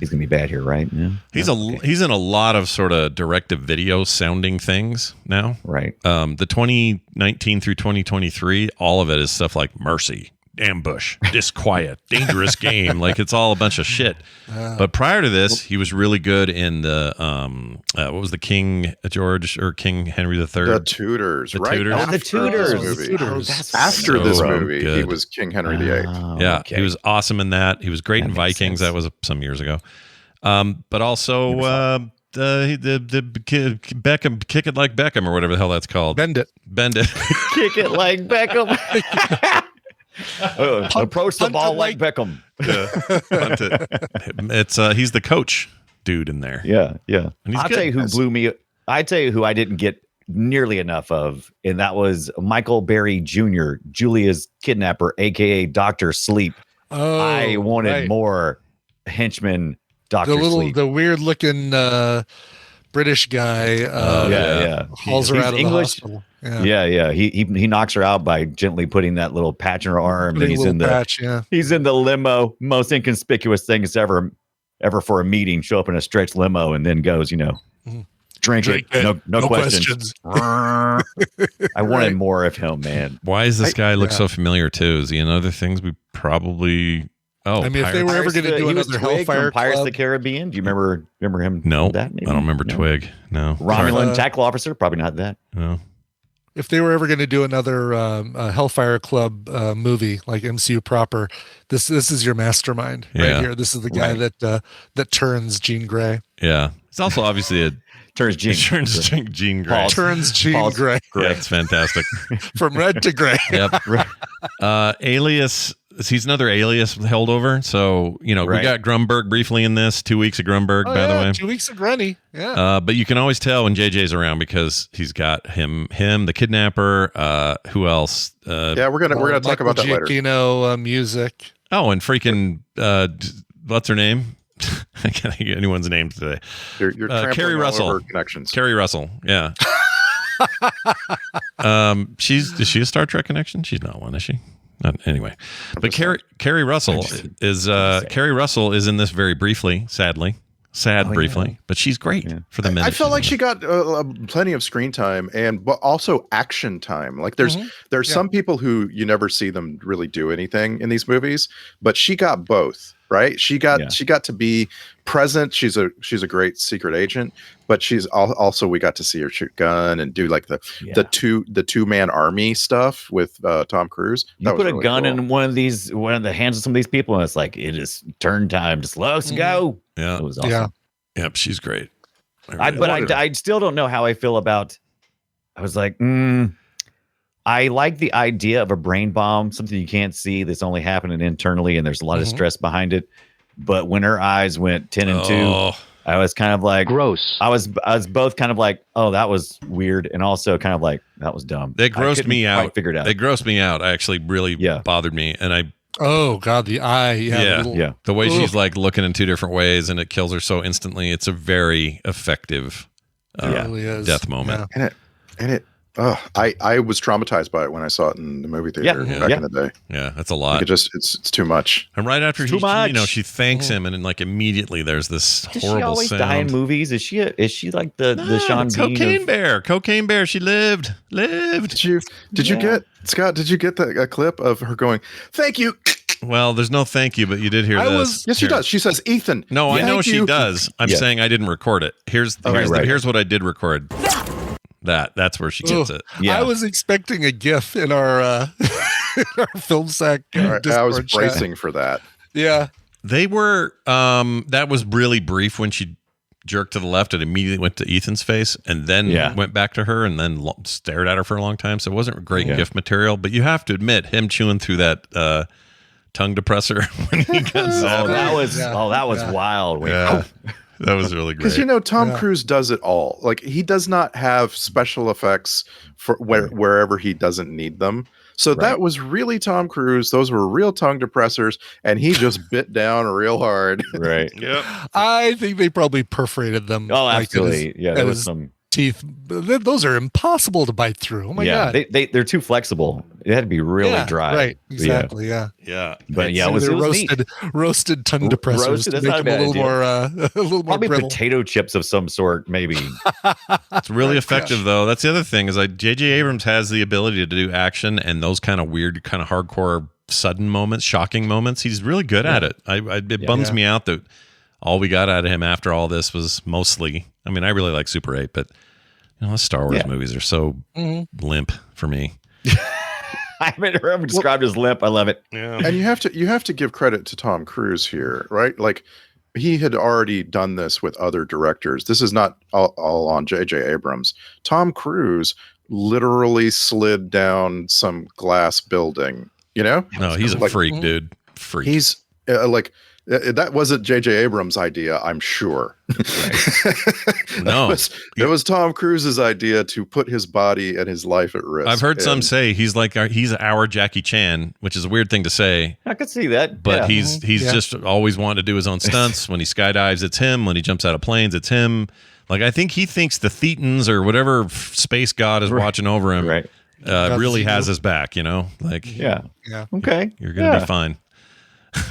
He's gonna be bad here, right? Yeah. he's Okay. he's in a lot of sort of direct-to-video sounding things now. Right. The 2019 through 2023, all of it is stuff like Mercy, Ambush, Disquiet, Dangerous Game. Like it's all a bunch of shit. But prior to this, he was really good in the what was the King George or King Henry III? The Tudors, The right? Tudors. Oh, the after Tudors. this movie. That's After so this movie, he good. was King Henry VIII. Oh, Yeah, okay. he was awesome in that. He was great That in makes Vikings. sense. That was some years ago. But also the Beckham, Kick It Like Beckham or whatever the hell that's called. Bend it. Bend it. Kick it like Beckham. Approach the punt ball it like Beckham. Punt it. It's he's the coach dude in there. Yeah. And he's I'll good. tell you who blew me. I tell you who I didn't get nearly enough of, and that was Michael Berry Jr., Julia's kidnapper, aka Dr. Sleep. Oh, I wanted right. more henchman Dr. Sleep. The weird looking British guy. yeah. Hauls her He's out of English. the hospital. Yeah. He knocks her out by gently putting that little patch in her arm. Then Putting a he's in little the patch, yeah. he's in the limo. Most inconspicuous thing is ever for a meeting. Show up in a stretched limo and then goes, drink it. No questions. I wanted more of him, man. Why does this guy look yeah. so familiar too? Is he in other things we probably? Oh, I mean, if they Pirates? were ever going to do He was another Twig from Hellfire Pirates of Club, the Caribbean. Do you remember him? No, that maybe? I don't remember No. Twig. No, Romulan Uh, tackle officer, probably not that. no. if they were ever going to do another Hellfire Club movie like MCU proper, this is your mastermind Yeah. right here. This is the guy that turns Jean Grey. Yeah, it's also obviously a Turns Jean. Jean Grey. Paul. Turns Jean Paul's- Grey Yeah, it's fantastic. from red to gray. Yep. Alias. He's another Alias held over. So we Right. got Grumberg briefly in this. 2 weeks of Grumberg, Oh, by the yeah, way. 2 weeks of Granny. Yeah. But you can always tell when JJ's around because he's got him, the kidnapper. Who else? Yeah, we're gonna talk about that later. Giacchino music. Oh, and freaking what's her name? I can't get anyone's name today. You're trampling Carrie all Russell. over connections. Carrie Russell. Yeah. Is she a Star Trek connection? She's not one, is she? Not, anyway. But Carrie Russell is Carrie Russell is in this very briefly, sadly. Briefly, but she's great for the minute. I felt she's like in she got plenty of screen time but also action time. Like there's some people who you never see them really do anything in these movies, but she got both. Right? She got to be present. She's a great secret agent, but she's also we got to see her shoot gun and do like the 2-man army stuff with Tom Cruise. You That put was a really gun cool. in one of the hands of some of these people, and it's like it is turn time. Just let's go. Yeah. It was awesome. Yeah. Yep, she's great. I still don't know how I feel about. I was like, I like the idea of a brain bomb, something you can't see that's only happening internally, and there's a lot of stress behind it. But when her eyes went 10 and 2, I was kind of like, gross. I was both kind of like, oh, that was weird, and also kind of like that was dumb. They grossed me out. Figured out. They grossed me out. Actually, really bothered me, and Oh God, the eye. Yeah. Yeah. The little- Yeah. The way she's Ugh. like looking in two different ways and it kills her so instantly. It's a very effective It really is. death moment. Yeah. And it I was traumatized by it when I saw it in the movie theater Yeah. back Yeah. in the day. Yeah, that's a Like lot. it's too much. And right after Too much. she thanks him, and then like immediately there's this Does she horrible always sound. die in movies? Is she like the Sean Bean? Cocaine bear. She lived. Did you get Scott? Did you get a clip of her going, "Thank you"? Well, there's no thank you, but you did hear this. Yes, she Here. does. She says, "Ethan." No, I know thank she you." does. I'm Yeah. saying I didn't record it. Here's right. what I did record. That's where she gets it. Yeah. I was expecting a GIF in our in our film sack. I was Discord chat. bracing for that. Yeah. They were that was really brief when she jerked to the left. It immediately went to Ethan's face and then went back to her and then stared at her for a long time. So it wasn't great gift material, but you have to admit him chewing through that tongue depressor when he got zapped. that was wild. Wait, Yeah. That was really great. Because Tom Cruise does it all. Like he does not have special effects for wherever he doesn't need them. So that was really Tom Cruise. Those were real tongue depressors, and he just bit down real hard. Right. Yep. I think they probably perforated them. Oh, like, absolutely. Yeah, there at was his some. teeth. Those are impossible to bite through. Oh my God. They're too flexible. It had to be really Yeah, dry. Right. Exactly. Yeah. Yeah. But yeah, it was neat. roasted tongue depressors Roasted, to that's make not a them a bad little more a little more Probably brittle. potato chips of some sort, maybe. It's really effective, though. That's the other thing is like J.J. Abrams has the ability to do action and those kind of weird, kind of hardcore, sudden moments, shocking moments. He's really good at it. It bums me out that all we got out of him after all this was mostly. I mean, I really like Super 8, but those Star Wars movies are so limp for me. I haven't heard him described as limp. I love it. Yeah. And you have to give credit to Tom Cruise here, right? Like he had already done this with other directors. This is not all on J.J. Abrams. Tom Cruise literally slid down some glass building. No, he's a freak, dude. Freak. He's that wasn't J.J. Abrams' idea, I'm sure. No, it was Tom Cruise's idea to put his body and his life at risk. I've heard some say he's our Jackie Chan, which is a weird thing to say. I could see that. But he's just always wanted to do his own stunts. When he skydives, it's him. When he jumps out of planes, it's him. Like I think he thinks the Thetans or whatever space god is watching over him really has his back. Like yeah. Okay, you're gonna be fine.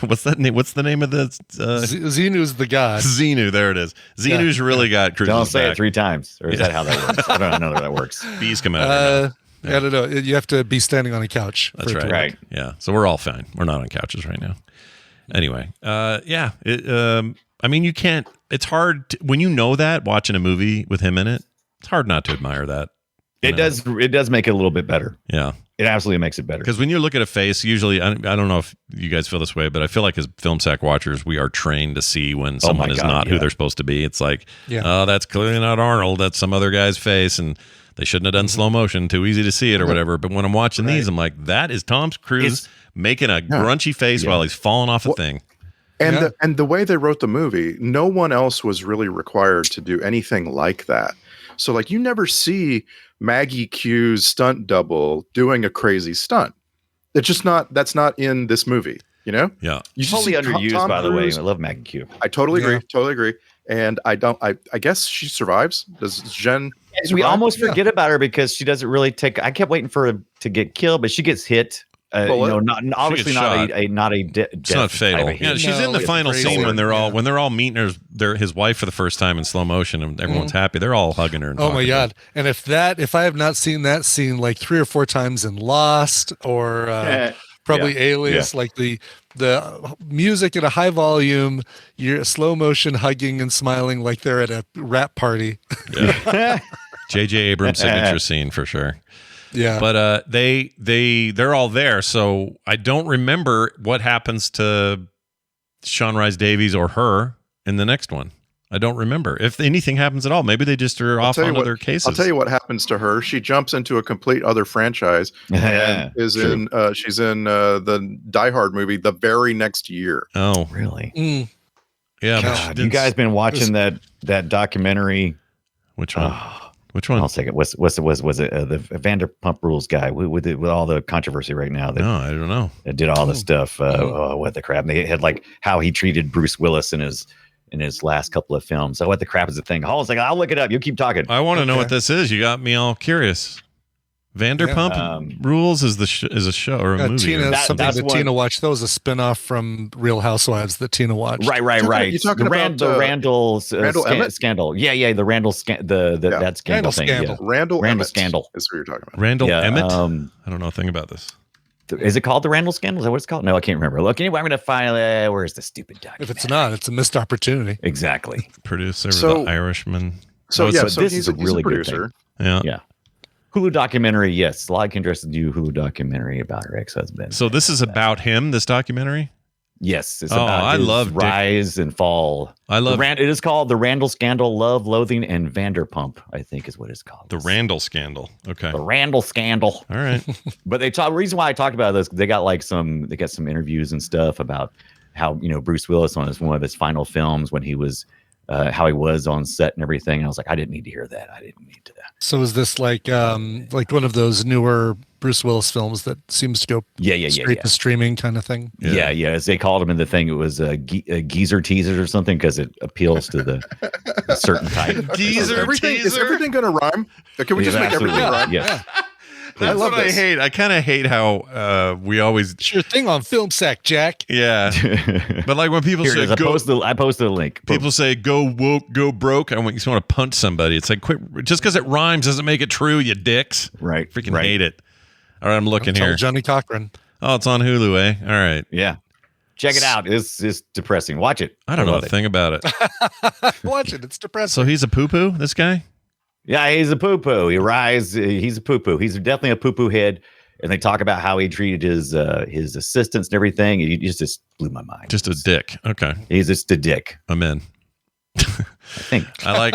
What's that name? What's the name of the Xenu's the god. Xenu? There it is. Xenu's really got Cruise's Don't say back. it 3 times, or is that how that works? I don't know how that works. Bees come out. Of I don't know. You have to be standing on a couch. That's for it to right. work. Yeah. So we're all fine. We're not on couches right now. Anyway. Yeah. I mean, you can't. It's hard when you know that watching a movie with him in it. It's hard not to admire that. It does make it a little bit better. Yeah. It absolutely makes it better. Because when you look at a face, usually, I don't know if you guys feel this way, but I feel like as film sack watchers, we are trained to see when someone is not who they're supposed to be. It's like, oh, that's clearly not Arnold. That's some other guy's face. And they shouldn't have done slow motion. Too easy to see it or whatever. But when I'm watching these, I'm like, that is Tom Cruise making a grunchy face while he's falling off a thing. And the way they wrote the movie, no one else was really required to do anything like that. So like you never see Maggie Q's stunt double doing a crazy stunt. It's just that's not in this movie, Yeah. You just Totally see underused, Tom by the way. Cruise. I love Maggie Q. I totally agree. And I guess she survives. Does Jen We survive? almost forget about her because she doesn't really take. I kept waiting for her to get killed, but she gets hit. Not obviously not a death. It's not fatal. Yeah, she's in the final scene when they're all meeting his wife for the first time in slow motion and everyone's happy. They're all hugging her. And Oh my talking to her. God. And if I have not seen that scene like 3 or 4 times in Lost or probably Alias, like the music at a high volume, you're slow motion hugging and smiling like they're at a rap party. Yeah. J.J. Abrams' signature scene for sure. Yeah. But they're all there, so I don't remember what happens to Sean Rhys Davies or her in the next one. I don't remember if anything happens at all. Maybe they just are off on other cases. I'll tell you what happens to her. She jumps into a complete other franchise and she's in the Die Hard movie the very next year. Oh, really? Yeah. God, you guys been watching that documentary? Which one? Which one? I'll take it. Was it the Vanderpump Rules guy with all the controversy right now? No, I don't know. That did all the stuff. What the crap? And they had like how he treated Bruce Willis in his last couple of films. So what the crap is the thing? Hold on, I'll look it up. You keep talking. I want to know what this is. You got me all curious. Vanderpump Rules is a show or a movie. Tina, something that one. Tina watched. That was a spinoff from Real Housewives that Tina watched. Right. You talking about the Randall Emmett? scandal? Yeah, the Randall that scandal thing. Scandal. Yeah. Randall Emmett scandal is what you're talking about. Randall Yeah, Emmett? I don't know a thing about this. Is it called the Randall scandal? Is that what it's called? No, I can't remember. Look, anyway, I'm going to find where's the stupid document? If it's not, it's a missed opportunity. Exactly. Producer of So- The Irishman. So this he's is a really a good producer. Yeah. Yeah. Hulu documentary, yes. A lot of interest in you. Hulu documentary about her ex-husband. So this is about him, this documentary? Yes, it's Oh, about I his love Dick- rise and fall. I love It is called the Randall Scandal: Love, Loathing, and Vanderpump. I think is what it's called. the Randall scandal. Okay. The Randall Scandal. All right. But the reason why I talked about this, they got some interviews and stuff about how Bruce Willis on one of his final films when he was how he was on set and everything. And I was like, I didn't need to hear that. I didn't need to that. So is this like one of those newer Bruce Willis films that seems to go straight to streaming kind of thing? Yeah. As they called him in the thing, it was geezer teasers or something because it appeals to a certain type. Is everything going to rhyme? Can we just make everything rhyme? Yes. That's love what this. I hate. I kind of hate how we always. Sure thing on Film Sack, Jack. Yeah. But like when people Here it say is. I posted a link. people say go woke, go broke. I want you want to punch somebody. It's like quit. Just because it rhymes doesn't make it true. You dicks. Right. Freaking hate it. All right, I'm looking Tell here. Johnny Cochran. Oh, it's on Hulu, eh? All right. Yeah. Check it out. It's depressing. Watch it. I don't know love a it. thing about it. Watch it. It's depressing. So he's a poo poo. This guy. Yeah, he's a poo-poo. He's a poo-poo. He's definitely a poo-poo head. And they talk about how he treated his assistants and everything. He just blew my mind. Just a dick. Okay, He's just a dick. I'm in. I think. I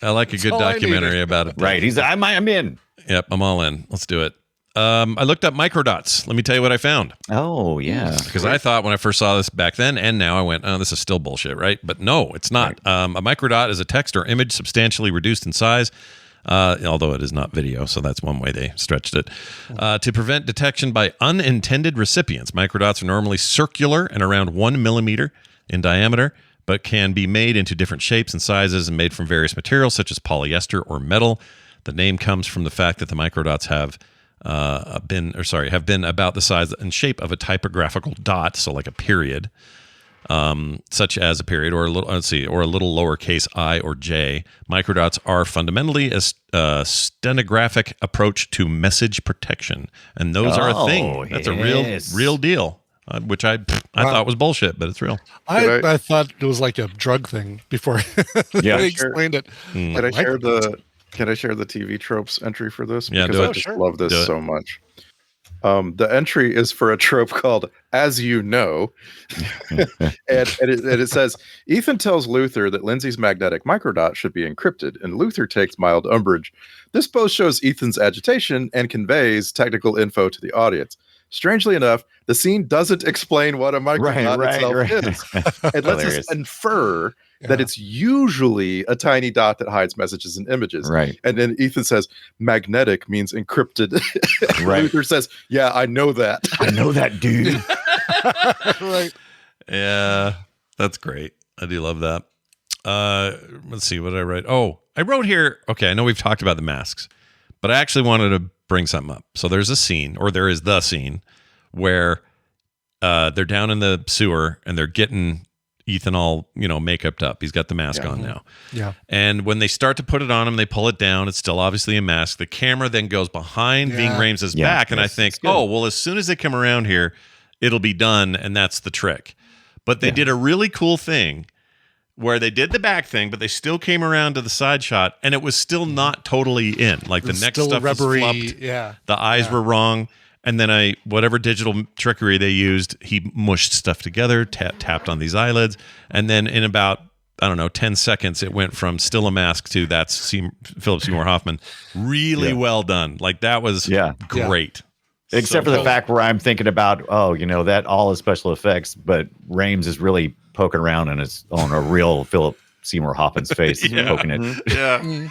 like a good all I documentary needed. about it. Right. I'm in. Yep, I'm all in. Let's do it. I looked up microdots. Let me tell you what I found. Oh, yeah. Because I thought when I first saw this back then and now I went, oh, this is still bullshit, right? But no, it's not. A microdot is a text or image substantially reduced in size, although it is not video, so that's one way they stretched it. To prevent detection by unintended recipients, microdots are normally circular and around 1 millimeter in diameter, but can be made into different shapes and sizes and made from various materials such as polyester or metal. The name comes from the fact that the microdots have been about the size and shape of a typographical dot, so like a period, such as a period or a little lowercase I or J. Microdots are fundamentally a stenographic approach to message protection, and those are a thing. That's a real deal, which I thought was bullshit, but it's real. I thought it was like a drug thing before they explained it. Can I share the TV tropes entry for this? Yeah, because do I it. just love this so much. The entry is for a trope called "As You Know," and it says Ethan tells Luther that Lindsay's magnetic microdot should be encrypted, and Luther takes mild umbrage. This both shows Ethan's agitation and conveys technical info to the audience. Strangely enough, the scene doesn't explain what a microdot itself is. It lets us infer that it's usually a tiny dot that hides messages and images. Right. And then Ethan says, magnetic means encrypted. Right. Luther says, yeah, I know that. I know that, dude. Right. Yeah, that's great. I do love that. Let's see, what did I write? Oh, I wrote here, okay, I know we've talked about the masks, but I actually wanted to bring something up. So there is the scene where they're down in the sewer and they're getting Ethan all, make-upped up. He's got the mask on now. Yeah. And when they start to put it on him, they pull it down. It's still obviously a mask. The camera then goes behind Ving Rhames' back. And I think, as soon as they come around here, it'll be done. And that's the trick. But they did a really cool thing where they did the back thing, but they still came around to the side shot and it was still not totally in. Like the neck stuff was flubbed. Yeah. The eyes were wrong. And then whatever digital trickery they used, he mushed stuff together, tapped on these eyelids. And then in about, 10 seconds, it went from still a mask to that's Philip Seymour Hoffman. Really well done. Like that was great. Except for the fact where I'm thinking about, that all is special effects, but Rhames is really poking around on a real Philip Seymour Hoffman's face, poking it. Yeah.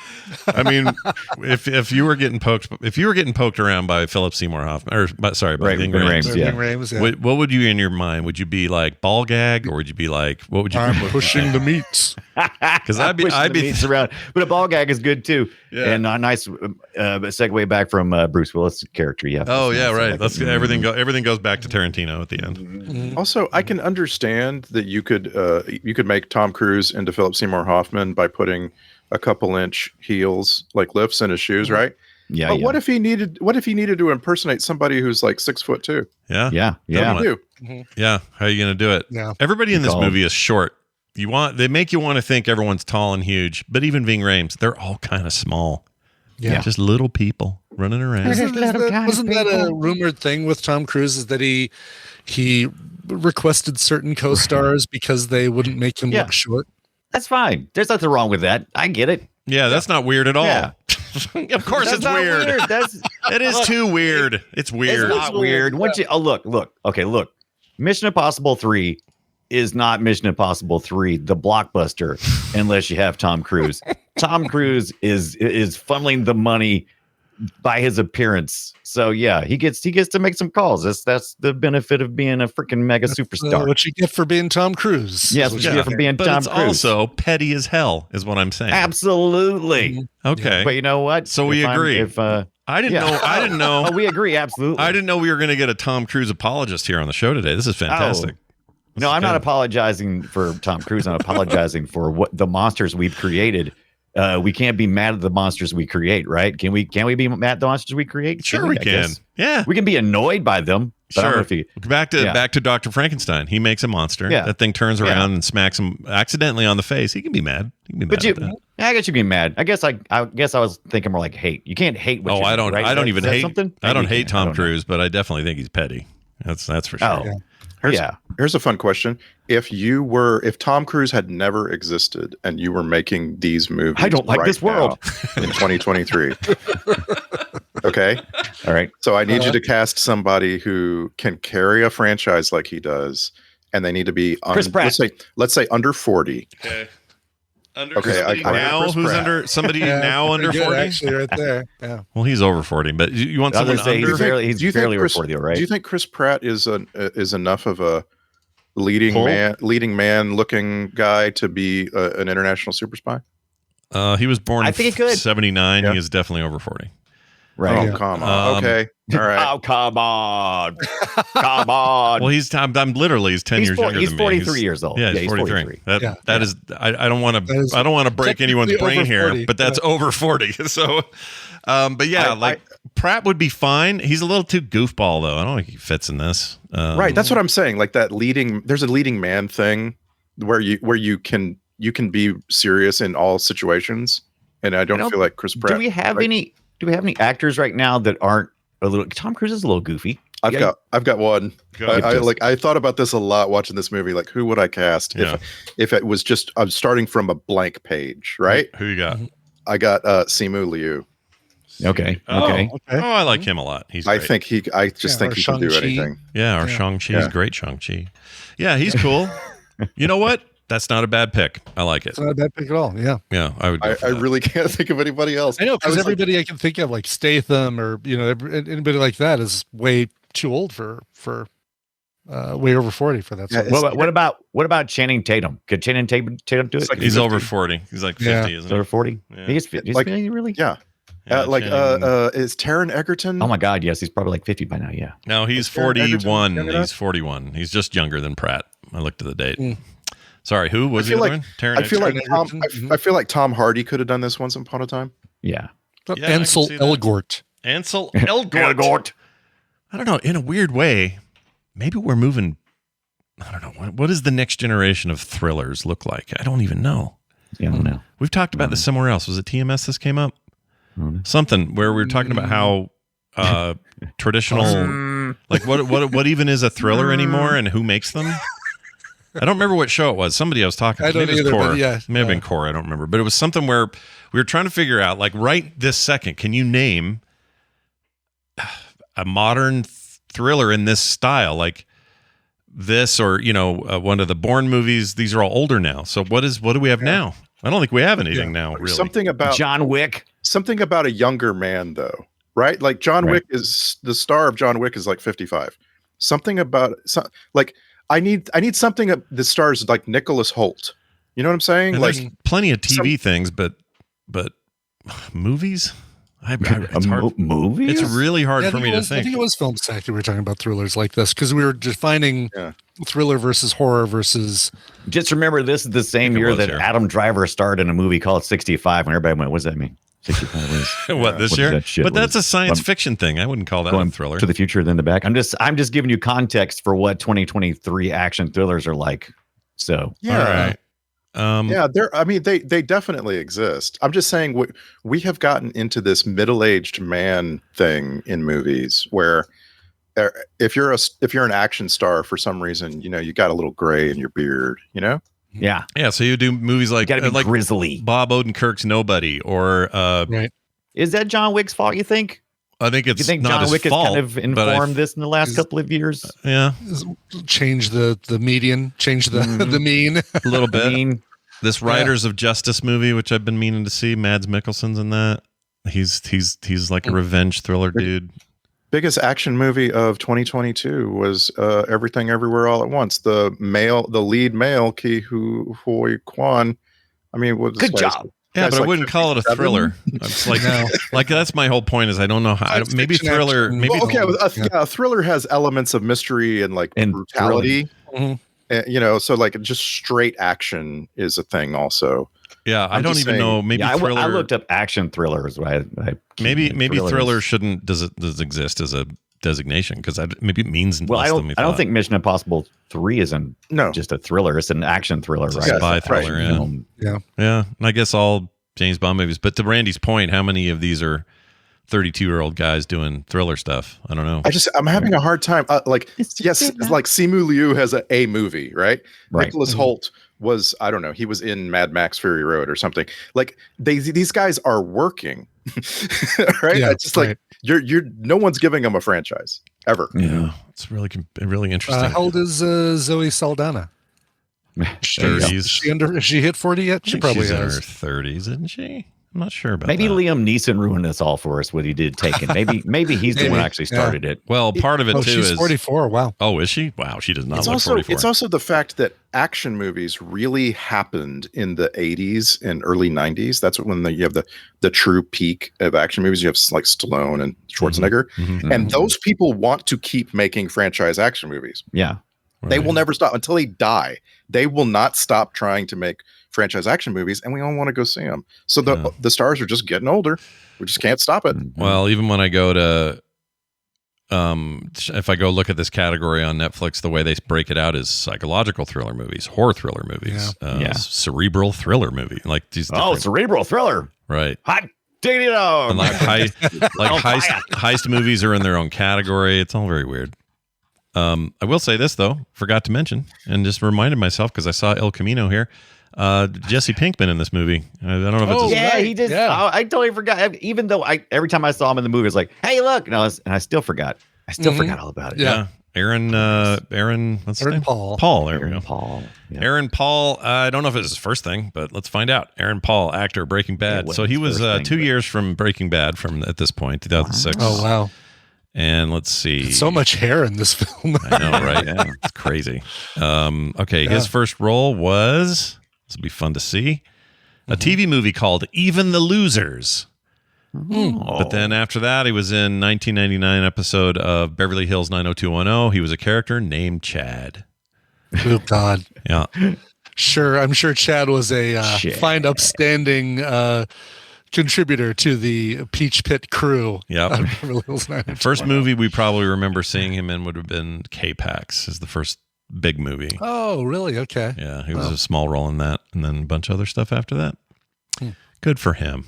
I mean, if you were getting poked around by Philip Seymour Hoffman, by Ving Rhames, yeah. Ving Rhames, yeah. what would you in your mind? Would you be like ball gag, or would you be like, what would you? I'm pushing the meats. Because I'd be around, but a ball gag is good too. Yeah. And a nice segue back from Bruce Willis' character. Yeah. Oh yeah, nice. right. That's everything. Everything goes back to Tarantino at the end. Also, I can understand that you could make Tom Cruise into Philip Seymour Hoffman by putting a couple inch heels, like lifts in his shoes, right? Yeah. But what if he needed to impersonate somebody who's like 6'2"? Yeah. Yeah. What do you do? Yeah. How are you going to do it? Yeah. Everybody in this Call. movie is short. They make you want to think everyone's tall and huge, but even Ving Rhames, they're all kind of small. Yeah. Just little people running around. Wasn't that a rumored thing with Tom Cruise? Is that he requested certain co-stars because they wouldn't make him look short? That's fine. There's nothing wrong with that. I get it. Yeah, that's not weird at all. Yeah. Of course, That's it's not weird. It is too weird. It's weird. It's not weird. Once you look. Okay, look. Mission Impossible 3 is not Mission Impossible 3, the blockbuster, unless you have Tom Cruise. Tom Cruise is funneling the money by his appearance. So yeah, he gets to make some calls. That's the benefit of being a freaking mega superstar. What you get for being Tom Cruise. Yes, what you get for being but Tom it's Cruise. also petty as hell, is what I'm saying. Absolutely. Okay, But you know what? So we agree. I didn't know. Oh, we agree. Absolutely. I didn't know we were going to get a Tom Cruise apologist here on the show today. This is fantastic. No, I'm not apologizing for Tom Cruise. I'm apologizing for what the monsters we've created. We can't be mad at the monsters we create, right? Can we be mad at the monsters we create? Sure, we I can. guess. Yeah, We can be annoyed by them. But I don't know sure. if you- Back to Dr. Frankenstein. He makes a monster. Yeah. That thing turns around and smacks him accidentally on the face. He can be mad. But I guess you can be mad. I guess I was thinking more like hate. You can't hate what I you're don't. doing, right? I don't Is even that hate. something? I don't Maybe you hate can. I Tom don't know. Cruise, but I definitely think he's petty. That's for sure. Oh, Here's a fun question. If Tom Cruise had never existed and you were making these movies, I don't like this world now in 2023. Okay. All right. So I need you to cast somebody who can carry a franchise like he does, and they need to be Chris Pratt. let's say under 40. Okay. Okay, I now Chris who's Pratt. under somebody now under Pretty good, 40? actually, right there. Yeah. Well, he's over 40, but you want I was someone gonna say under? he's barely over 40, right? Do you think Chris Pratt is enough of a leading Pull? man looking guy to be an international super spy? He was born I in think he could. 79. Yeah. He is definitely over 40. Right. Oh, come on. Um, Okay. All right. Oh, come on. Come on. Well, he's 10 years younger He's than me. 43 years old. Yeah, Yeah, he's he's 43. 43. That is I don't want That is to break anyone's technically brain over here, 40, but that's over 40. So but yeah, Pratt would be fine. He's a little too goofball though. I don't think he fits in this. Right. That's what I'm saying. Like that there's a leading man thing where you can be serious in all situations. And I don't feel like Chris Pratt. Do we have any actors right now that aren't a little? Tom Cruise is a little goofy. I've got one. Go ahead. I thought about this a lot watching this movie. Like, who would I cast if it was just I'm starting from a blank page, right? Who you got? I got Simu Liu. Okay. Oh, Okay. Oh, I like him a lot. He's great. I think he can do Shang-Chi. anything. Yeah, or Shang-Chi's great Shang-Chi. Yeah, he's cool. You know what? That's not a bad pick. I like it. It's not a bad pick at all. Yeah. Yeah, I would. I really can't think of anybody else. I know, because was everybody I can think of, like Statham or anybody like that, is way too old for way over 40 for that. Yeah, sort of What about Channing Tatum? Could Channing Tatum do it? It's like He's 50. over 40. He's like 50, Yeah. isn't He's he? over 40. Yeah. He's Like- really? Yeah. Yeah, Channing- Is Taron Egerton? Oh my God! Yes, he's probably like 50 by now. Yeah. No, he's Is Taron Egerton 41. younger than He's 41. He's just younger than Pratt. I looked at the date. Mm. Sorry, who was I the feel other like- one? Taron I feel like Egerton? Tom. Egerton. I feel like Tom Hardy could have done this once upon a time. Yeah. thing. Yeah, I can Ansel see that. Elgort. Ansel Elgort. I don't know. In a weird way, maybe we're moving. I don't know. What does the next generation of thrillers look like? I don't even know. Yeah. I don't know. We've talked about this somewhere else. Was it TMS this came up? Something where we were talking about how traditional, like what even is a thriller anymore, and who makes them? I don't remember what show it was. Somebody I was talking to. I don't Maybe it was either, Core. but yeah. It may have been Core. I don't remember. But it was something where we were trying to figure out, like, right this second, can you name a modern thriller in this style? Like this, or, one of the Bourne movies. These are all older now. So what do we have now? I don't think we have anything now. Really, Something about John Wick. something about a younger man, though, right? Like John Wick is the star of John Wick is like 55. Something about like I need something that stars like Nicholas Hoult. You know what I'm saying? And like there's plenty of TV things, but movies. It's hard. Movies? It's really hard for me to I think. think it was Film Sack that we were talking about thrillers like this because we were defining thriller versus horror versus. Just remember, this is the same year that Adam Driver starred in a movie called 65, and everybody went, "What does that mean?" 65 was What this year? But that's a science fiction thing. I wouldn't call that a thriller. To the future, then the back. I'm just giving you context for what 2023 action thrillers are like. So all right. They definitely exist. I'm just saying we have gotten into this middle-aged man thing in movies where if you're an action star for some reason, you got a little gray in your beard, Yeah. So you do movies like grizzly. Bob Odenkirk's Nobody, or Right. Is that John Wick's fault? You think? I think it's You think not John Wick his fault, has kind of informed this in the last couple of years? Yeah, Change the median, change the mean. a little bit. I mean, This Riders of Justice movie, which I've been meaning to see, Mads Mikkelsen's in that. He's like a revenge thriller dude. Biggest action movie of 2022 was Everything Everywhere All at Once. The lead male, Ki Hoi Kwan. I mean, good job. Yeah, but I wouldn't call it a thriller. It's like, like that's my whole point. Is I don't know how. Maybe thriller. Maybe a thriller has elements of mystery and brutality. So like just straight action is a thing also. Yeah, I don't even know. Maybe thriller. I looked up action thrillers. Maybe thriller shouldn't does exist as a designation because maybe it means less than we thought. I don't think Mission Impossible 3 isn't just a thriller. It's an action thriller, it's right? A spy thriller. Yeah. And I guess all James Bond movies. But to Randy's point, how many of these are 32-year-old guys doing thriller stuff? I don't know. I'm having a hard time. Like Simu Liu has a movie, right? Nicholas Hoult was, I don't know, he was in Mad Max Fury Road or something. Like these guys are working, right? Yeah, it's just like you're no one's giving them a franchise ever. Yeah, it's really interesting. How old is Zoe Saldana? 30s. Has she hit 40 yet? She probably she's in has. her 30s, isn't she? I'm not sure about maybe that. Liam Neeson ruined this all for us. What he did Taken. Maybe he's the one who actually started it. Well, part of it too she's is 44. Wow. Oh, is she? Wow, she does not It's look 44. It's also the fact that action movies really happened in the 80s and early 90s. That's when you have the true peak of action movies. You have like Stallone and Schwarzenegger, and those people want to keep making franchise action movies. Yeah. They will never stop until they die. They will not stop trying to make franchise action movies, and we all want to go see them. So the stars are just getting older. We just can't stop it. Well, even when I go to, if I go look at this category on Netflix, the way they break it out is psychological thriller movies, horror thriller movies, cerebral thriller movie, like these. Cerebral thriller, right? Hot diggity dog. And like heist movies are in their own category. It's all very weird. I will say this though, forgot to mention, and just reminded myself because I saw El Camino here. Jesse Pinkman in this movie. I don't know if it's he did. Yeah. I totally forgot. Even though every time I saw him in the movie, I was like, "Hey, look!" And I still forgot. I still forgot all about it. Yeah. Aaron, what's his name? Paul. There we go. Paul. Yeah. Aaron Paul. I don't know if it's his first thing, but let's find out. Aaron Paul, actor, Breaking Bad. So he was 2 years from Breaking Bad at this point, 2006. Oh wow. And let's see. So much hair in this film. I know, right? Yeah, it's crazy. His first role was, this will be fun to see, a TV movie called Even the Losers. But then after that, he was in 1999 episode of Beverly Hills 90210. He was a character named Chad. Oh, God. Yeah. Sure. I'm sure Chad was a fine, upstanding contributor to the Peach Pit crew. Yeah. First movie we probably remember seeing him in would have been K-Pax, is the first big movie. Oh, really? Okay. Yeah, he was a small role in that, and then a bunch of other stuff after that. Good for him.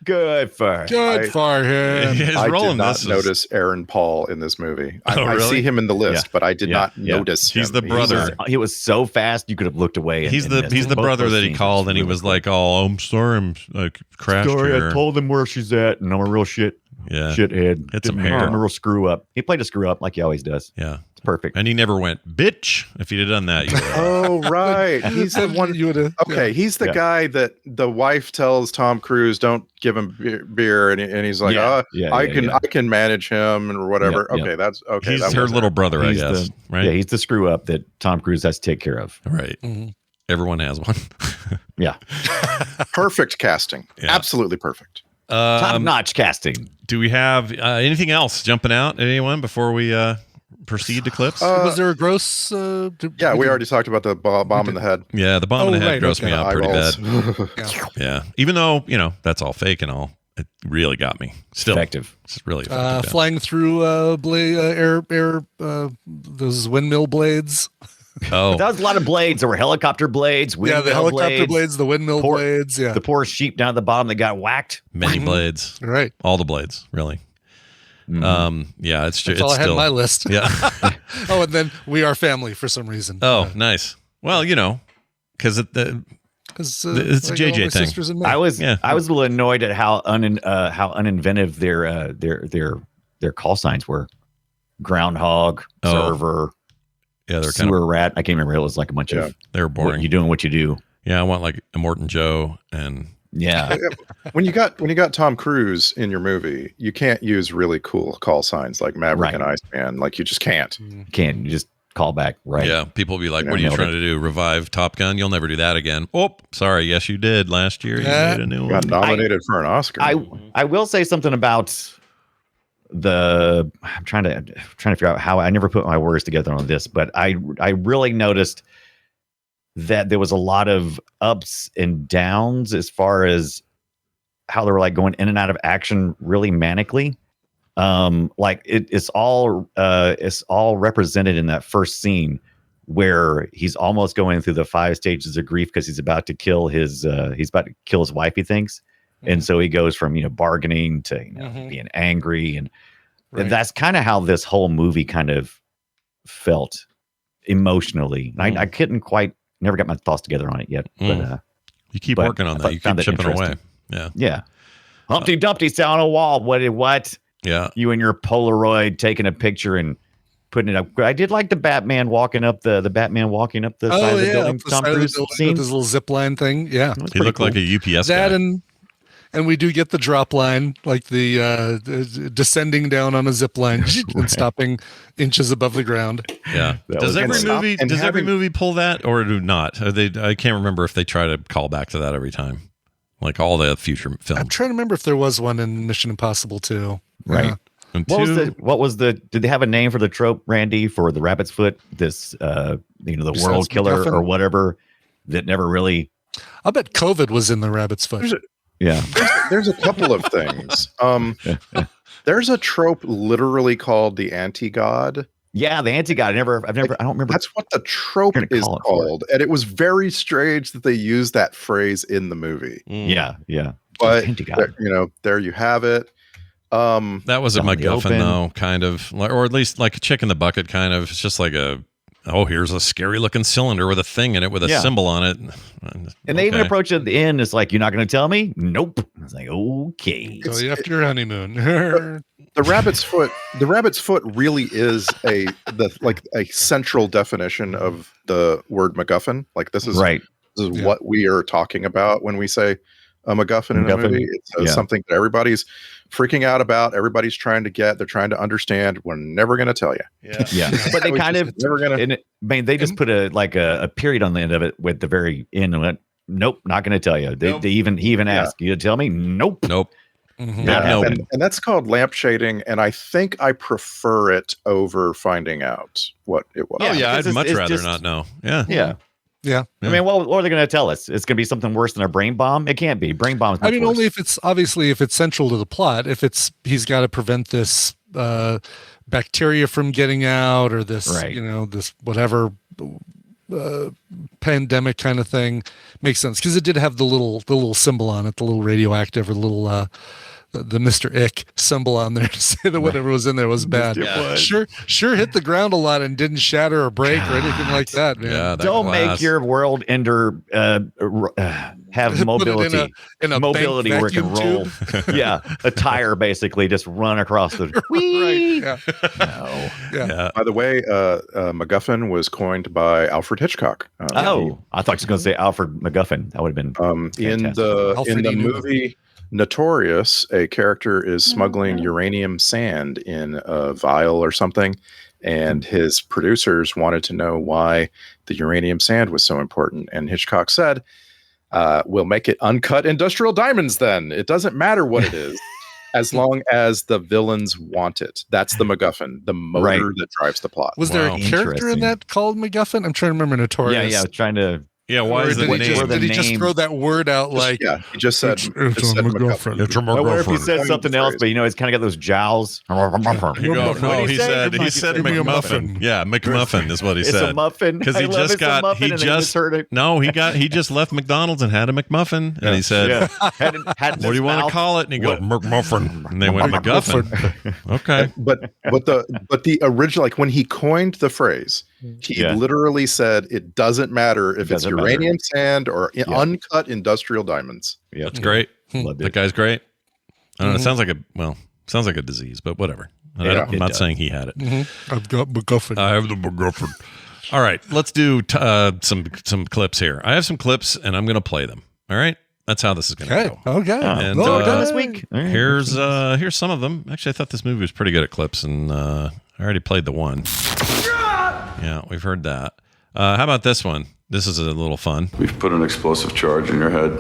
Good for him. I did not notice Aaron Paul in this movie. I see him in the list, but I did not notice him. He's the brother. He was so fast you could have looked away. He's the brother that he called, and he was like, "Oh, I'm sorry, I'm like crashed here." I told him where she's at, and I'm a real shithead. It's a I'm a real screw up. He played a screw up like he always does. Yeah, It's perfect. And he never went, bitch. If he'd have done that, you would have. Oh, right. He's the one. you would. Okay, he's the guy that the wife tells Tom Cruise, "Don't give him beer," and he's like, I can manage him or whatever. Yeah, okay, that's okay. He's that her was little brother, I He's guess. Right? Yeah, he's the screw up that Tom Cruise has to take care of. Right. Mm-hmm. Everyone has one. Yeah. perfect casting. Yeah. Absolutely perfect. Top-notch casting. Do we have anything else jumping out at anyone before we proceed to clips? Was there a gross? We already talked about the bomb in the head. Yeah, the bomb in the head grossed me out pretty Eyeballs. bad. Yeah. Even though, that's all fake and all, it really got me. Still. Effective. It's really effective. Yeah. Flying through those windmill blades. Oh, That was a lot of blades. There were helicopter blades, The windmill helicopter blades, the windmill blades. Yeah, The poor sheep down at the bottom that got whacked. many blades. right. All the blades, really. Yeah, it's That's it's all I had still on my list. Yeah. Oh, and then We Are Family for some reason. Oh, nice. Well, because because it's a JJ thing. I was Yeah. I was a little annoyed at how uninventive their call signs were. Groundhog, Oh. server, yeah, they're kind sewer of rat. I can't remember. It was like a bunch of they're what boring. you doing, what you do. Yeah, I want like a Morton Joe and Yeah. When you got Tom Cruise in your movie, you can't use really cool call signs like Maverick and Iceman. Like you just can't. Can't you just call back, right? yeah, people will be like, Yeah, "What are you nailed trying to do? Revive Top Gun? You'll never do that again." Oh, sorry. Yes, you did last year. Yeah. You made a new Got one. nominated for an Oscar. I will say something about I'm trying to figure out how I never put my words together on this, but I really noticed that there was a lot of ups and downs as far as how they were like going in and out of action really manically. Like it's all represented in that first scene where he's almost going through the 5 stages of grief because he's about to kill his wife, he thinks. And so he goes from, bargaining to being angry. And that's kind of how this whole movie kind of felt emotionally. And I couldn't never got my thoughts together on it yet. But You keep but working on I that. You keep found that chipping away. interesting. Yeah. yeah. Humpty Dumpty sat on a wall. What? Yeah. You and your Polaroid taking a picture and putting it up. I did like the Batman walking up the side of the building. up the Tom side of the Cruise building scene. with his little zip line thing. Yeah, He looked like a UPS that guy. and we do get the drop line, like the descending down on a zip line and stopping inches above the ground. Yeah. That Does was every cool. movie And having- movie pull that or do not? I can't remember if they try to call back to that every time. Like all the future I'm films. trying to remember if there was one in Mission Impossible 2. Right. Yeah. And What was the did they have a name for the trope, Randy, for the rabbit's foot? This the Besides world killer MacGuffin? or whatever that never really I'll bet COVID was in the rabbit's foot. yeah. There's a couple of things. There's a trope literally called the anti-god. Yeah, the anti-god. I don't remember. That's what the trope Gonna is call it for called. And it was very strange that they used that phrase in the movie. Yeah. But Anti-god. there you have it. That was a Out in the MacGuffin open. though, kind of, or at least like a chick in the bucket, kind of. It's just like here's a scary looking cylinder with a thing in it with a symbol on it. And they even approach it at the end. It's like, you're not going to tell me? Nope. I was like, okay. Go after your honeymoon. The rabbit's foot really is a central definition of the word MacGuffin. Like this is Right. what we are talking about when we say a MacGuffin in a MacGuffin. movie. It's something that everybody's freaking out about. Everybody's trying to get. They're trying to understand. We're never going to tell you. Yeah. But they kind of never gonna. and they just put a period on the end of it with the very end and went, nope, not going to tell you. He even asked, you tell me? Nope. Nope. Mhm. Yeah. And that's called lampshading, and I think I prefer it over finding out what it was. Oh yeah, because I'd much it's rather just- not know. Yeah. Yeah. Yeah. I mean, what are they going to tell us? It's going to be something worse than a brain bomb? It can't be. Brain bombs. I mean, only if it's central to the plot. If he's got to prevent this bacteria from getting out, or this, Right. this whatever pandemic kind of thing, makes sense because it did have the little symbol on it, the little radioactive or the the Mr. Ick symbol on there to say that whatever was in there was bad. Yeah. Sure hit the ground a lot and didn't shatter or break or anything like that, man. Yeah, that Don't glass. make your world ender have mobility. in a mobility bank where it can roll. vacuum Yeah, a tire basically just run across the. Right. Yeah. No. Yeah. By the way, MacGuffin was coined by Alfred Hitchcock. Oh, I thought you were going to say Alfred MacGuffin. That would have been In fantastic. the Alfred E. Newman. movie Notorious, a character is smuggling uranium sand in a vial or something, and his producers wanted to know why the uranium sand was so important. And Hitchcock said, "We'll make it uncut industrial diamonds. Then it doesn't matter what it is." As long as the villains want it. That's the MacGuffin, the motor that drives the plot. Was there Wow. a character Interesting. in that called MacGuffin? I'm trying to remember Notorious. Yeah, trying to. Yeah, why Or is the did he name? just, did he the just name- throw that word out like Yeah, he just said, it's just said MacGuffin. It's a I wonder if he MacGuffin. said something else, but he's kind of got those jowls. You go, What no, did he said Give me a McMuffin. muffin. Yeah, McMuffin is what he It's said. a muffin. Because I he love just it's a got muffin, he and they just heard it. no he just left McDonald's and had a McMuffin and he said, Yeah. Had "What do you want to call it?" And he goes, McMuffin, and they went McGuffin. Okay, But the original, like when he coined the phrase, he Yeah. literally said it doesn't matter if it's Doesn't matter. uranium sand or uncut industrial diamonds. that's great. Loved That it. guy's great. I don't know. It sounds like a disease, but whatever. I'm It not does. saying he had it. I've got MacGuffin. I have the McGuffin. All right, let's do some clips here. I have some clips, and I'm going to play them. All right, that's how this is going to Okay. go. Okay. And, So we're done this week. All right. Here's some of them. Actually, I thought this movie was pretty good at clips, and I already played the one. Yeah, we've heard that. How about this one? This is a little fun. We've put an explosive charge in your head.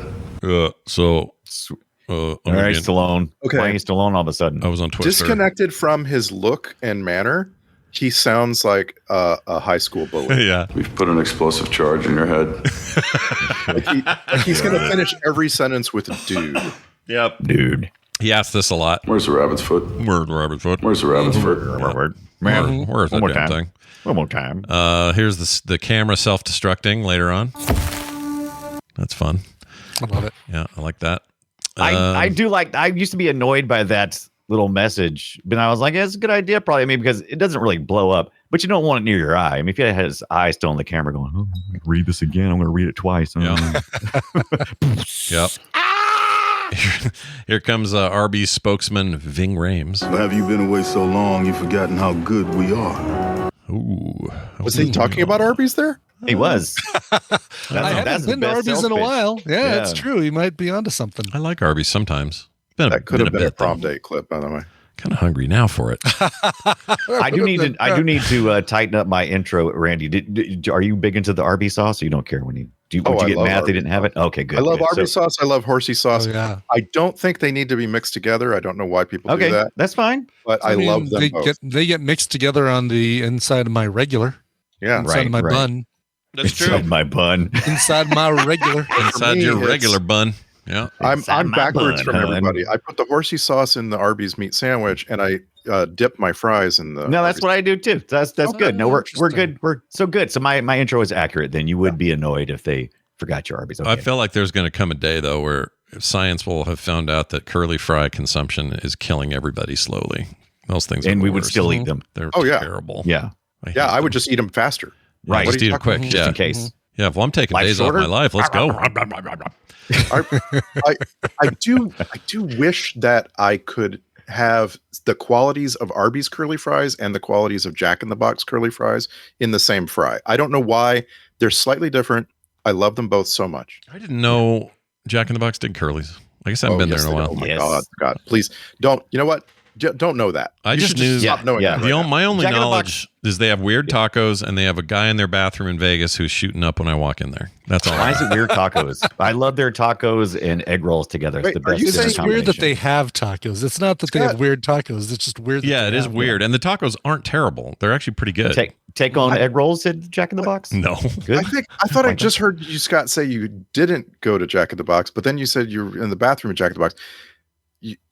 All right, Stallone. Okay. Why are you Stallone all of a sudden? I was on Twitter. Disconnected from his look and manner, he sounds like a high school bully. Yeah. We've put an explosive charge in your head. Like he's going to finish every sentence with "dude." Yep. Dude. He asks this a lot. Where's the rabbit's foot? Where's the rabbit's foot? Where's the rabbit's foot? Where's that One more damn time. thing? One more time. Here's the camera self-destructing later on. That's fun. I love it. Yeah, I like that. I do like. I used to be annoyed by that little message, but I was like, yeah, it's a good idea, probably. I mean, because it doesn't really blow up, but you don't want it near your eye. I mean, if he had his eye still on the camera, going, "Oh, I'm gonna read this again. I'm going to read it twice." Yeah. Yep. Here comes Arby's spokesman Ving Rhames. Have you been away so long you've forgotten how good we are? Ooh. Was he talking about Arby's there? He was. I haven't been to Arby's in a while. Yeah, it's true. He might be onto something. I like Arby's sometimes. That could have been a bit, prom though. date clip, by the way. Kind of hungry now for it. I do need to tighten up my intro, Randy. Are you big into the Arby's sauce? Or you don't care when you do? Would I you get love mad if they Arby's didn't have it? Okay, good. I love good. Arby's sauce. I love horsey sauce. Oh, yeah. I don't think they need to be mixed together. I don't know why people do Okay, that, that's fine. but I I mean, love them they both. they get mixed together on the inside of my regular. Yeah. Inside of my right. bun. That's Inside my bun. Inside my regular. Inside me, your it's- regular bun. Yeah. Inside I'm my backwards bun, from hun. everybody. I put the horsey sauce in the Arby's meat sandwich, and I dip my fries in the. No, that's what I do too. That's good. No, we're interesting. good. We're so good. So my intro is accurate. Then you would be annoyed if they forgot your Arby's. Okay. I feel like there's going to come a day, though, where science will have found out that curly fry consumption is killing everybody slowly. Those things are and the we would worst. still eat them. They're Oh, yeah. terrible. Yeah. I hate Yeah, I would them. just eat them faster. Right. What Just are you eat it quick. talking Just Yeah. in case. Yeah. Well, I'm taking Life days shorter? off my life. Let's go. I do wish that I could have the qualities of Arby's curly fries and the qualities of Jack in the Box curly fries in the same fry. I don't know why they're slightly different. I love them both so much. I didn't know Jack in the Box did curlies. I guess I haven't been yes, there in a they while. do. Oh my Yes. God, please don't. You know what? Don't know that. I You just should knew- stop knowing Yeah. that. Right now. My only Jack in the knowledge is they have weird tacos and they have a guy in their bathroom in Vegas who's shooting up when I walk in there. That's all. Why I is it weird tacos? I love their tacos and egg rolls together. It's Wait, the are best. you It's dinner just weird that combination. they have tacos. It's not that they have weird tacos. It's just weird. That Yeah, they it is have weird. And the tacos aren't terrible. They're actually pretty good. take on egg rolls at Jack in the Box. No. Good. I thought I just heard you, Scott, say you didn't go to Jack in the Box, but then you said you were in the bathroom at Jack in the Box.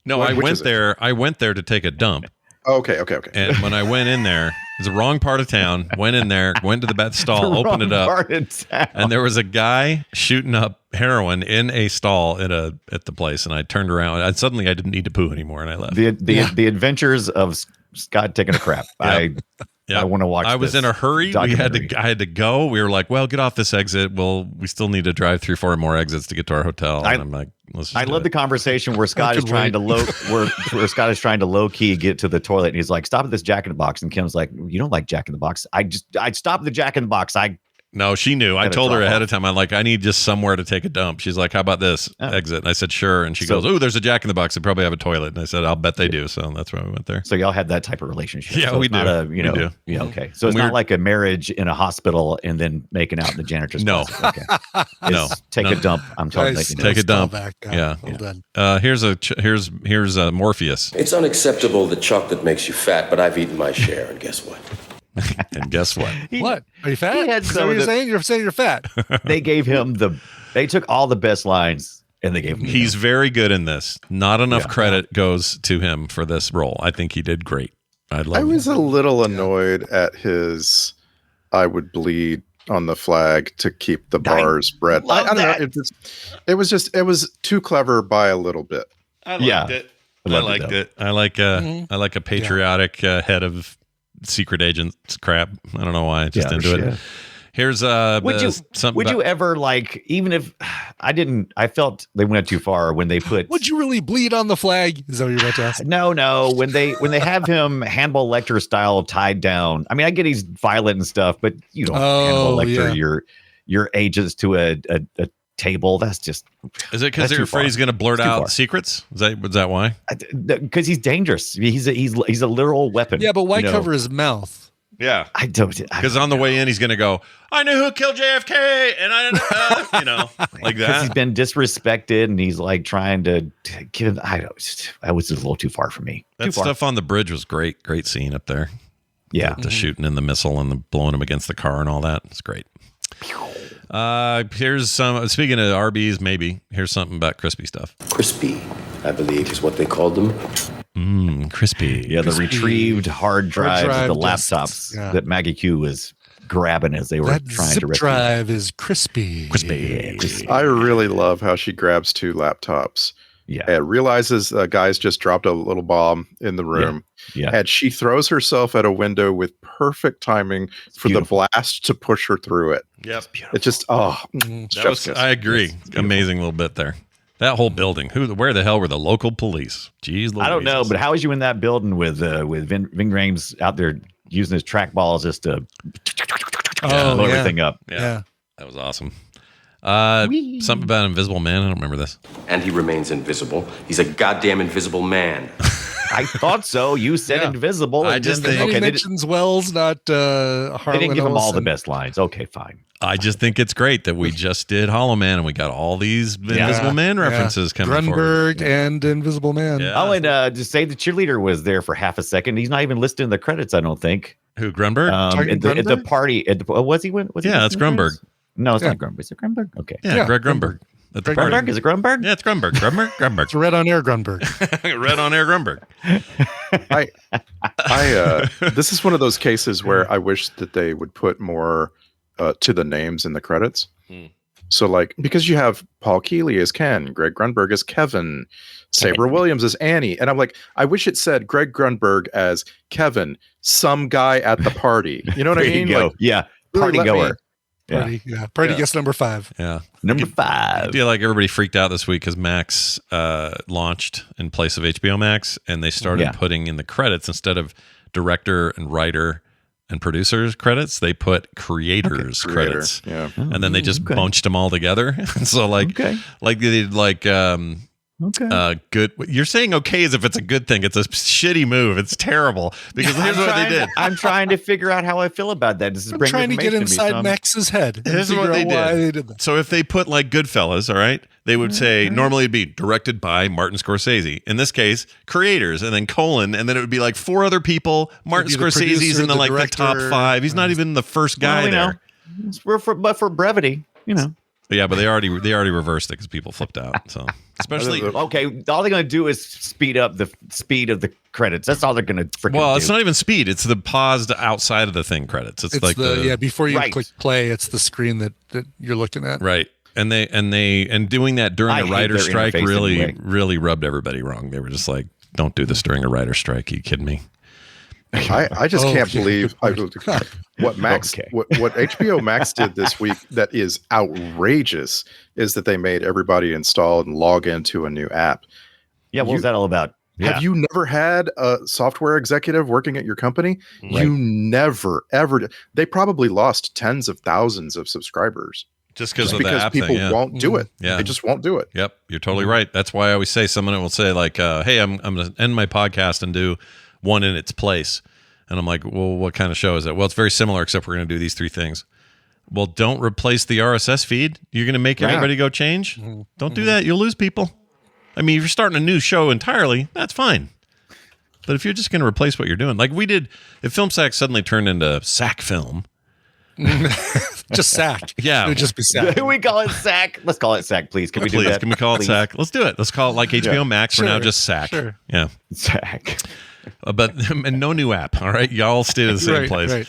No, Which I is went it? there. I went there to take a dump. Okay. And when I went in there, it was the wrong part of town. Went in there, went to the bat stall, opened it up, and there was a guy shooting up heroin in a stall at the place. And I turned around. I didn't need to poo anymore, and I left. The adventures of Scott taking a crap. I want to watch. I was in a hurry. I had to go. We were like, well, get off this exit. Well, we still need to drive 3-4 more exits to get to our hotel. And I'm like, let's just I love the conversation where Scott is trying to where Scott is trying to low key get to the toilet, and he's like, stop at this Jack in the Box, and Kim's like, you don't like Jack in the Box. I'd stop at the Jack in the Box. No, she knew. I told her ahead of time. I'm like, I need just somewhere to take a dump. She's like, how about this exit? And I said, sure. And she goes, oh, there's a Jack in the Box. They probably have a toilet. And I said, I'll bet they do. So that's why we went there. So y'all had that type of relationship. Yeah, so we do. We do. Yeah, okay. So it's not like a marriage in a hospital and then making out in the janitor's closet. Okay. No. Take a dump. I'm telling you. Take a dump. Yeah. Well done. Here's Morpheus. It's unacceptable that chocolate makes you fat, but I've eaten my share, and guess what? And guess what? What? Are you fat? Is that what you're saying? You're saying you're fat. They gave him they took all the best lines and they gave him. He's very good in this. Not enough credit goes to him for this role. I think he did great. I was a little annoyed at his I would bleed on the flag to keep the bars bred. I don't know. It was too clever by a little bit. I liked it. I liked it. I like a patriotic head of secret agents crap. I don't know why. I just into it. Here's would you ever, like, even if I felt they went too far when they put would you really bleed on the flag? Is that what you're about to ask? No, when they have him Hannibal Lecter style tied down. I mean, I get he's violent and stuff, but you don't Hannibal Lecter your agents to a table. That's just. Is it because they're afraid he's going to blurt out secrets? Was that why? Because he's dangerous. He's a literal weapon. Yeah, but why cover his mouth? Yeah, I don't. Because on the way in, he's going to go, I knew who killed JFK, and I, like that. He's been disrespected, and he's like trying to give. That was just a little too far for me. That stuff on the bridge was great. Great scene up there. Yeah, the shooting in the missile and the blowing him against the car and all that. It's great. Here's some. Speaking of Arby's, maybe here's something about crispy stuff. Crispy, I believe, is what they called them. Crispy. Yeah, crispy. The retrieved hard drives, the laptops that Maggie Q was grabbing as they were trying to. Zip drive is crispy. Crispy. I really love how she grabs 2 laptops. Yeah, and realizes guys just dropped a little bomb in the room. Yeah. And she throws herself at a window with perfect timing for the blast to push her through it. Yep. It just I agree. Amazing little bit there. That whole building. Where the hell were the local police? Jeez, I don't know, but how was you in that building with Vin Graham's out there using his trackballs just to blow everything up? Yeah, that was awesome. Something about Invisible Man. I don't remember this. And he remains invisible. He's a goddamn invisible man. I thought so. You said invisible. I just think he mentions Wells, not Harlan. They didn't give him all the best lines. Okay, fine. I just think it's great that we just did Hollow Man and we got all these Invisible Man references coming forward. Grunberg and Invisible Man. Yeah. Oh, and just say the cheerleader was there for half a second. He's not even listed in the credits, I don't think. Who, Grunberg? At the party. Was he? That's Grunberg. No, it's not Grunberg. Is it Grunberg? Okay. Yeah, Greg Grunberg. Grunberg? Is it Grunberg? Yeah, it's Grunberg. Grunberg. It's Red on Air Grunberg. Red on Air Grunberg. This is one of those cases where I wish that they would put more to the names in the credits. So, like, because you have Paul Keeley as Ken, Greg Grunberg as Kevin, Sabre Williams as Annie, and I'm like, I wish it said Greg Grunberg as Kevin, some guy at the party. You know what I mean? Like, party goer. Party guest number 5. Yeah. Number 5. I feel like everybody freaked out this week because Max launched in place of HBO Max, and they started putting in the credits instead of director and writer and producers credits, they put creators credits. Yeah. And then they just bunched them all together. So like they did good. You're saying okay as if it's a good thing. It's a shitty move. It's terrible because here's what they did. I'm trying to figure out how I feel about that. I'm trying to get inside Max's head. Here's what they did. So if they put like Goodfellas, all right, they would say normally it'd be directed by Martin Scorsese. In this case, creators, and then colon, and then it would be like 4 other people. Martin Scorsese's in the top 5. He's not even the first guy there. But for brevity, Yeah, but they already reversed it because people flipped out. So especially okay, all they're gonna do is speed up the speed of the credits. That's all they're gonna freaking do. Well, it's not even speed. It's the paused outside of the thing credits. It's like before you click play, it's the screen that you're looking at. Right. And doing that during a writer's strike really rubbed everybody wrong. They were just like, don't do this during a writer's strike. Are you kidding me? I just can't believe what Max what HBO Max did this week that is outrageous is that they made everybody install and log into a new app. Yeah, what was that all about? Have you never had a software executive working at your company? Right. You never, ever did. They probably lost tens of thousands of subscribers. Just because people won't do it. Yeah. They just won't do it. Yep. You're totally right. That's why I always say someone will say like, hey, I'm going to end my podcast and do one in its place. And I'm like, well, what kind of show is it? Well, it's very similar, except we're going to do these three things. Well, don't replace the RSS feed. You're going to make everybody go change. Don't do that. You'll lose people. I mean, if you're starting a new show entirely, that's fine. But if you're just going to replace what you're doing, like we did, if Film Sack suddenly turned into Sack Film. Just Sack. Yeah. It would just be Sack. We call it Sack. Let's call it Sack, please. Can we do that? Can we call it Sack? Let's do it. Let's call it like HBO Max. We're now just Sack. Sure. Yeah. Sack. But and no new app. All right. Y'all stay in the same place. Right.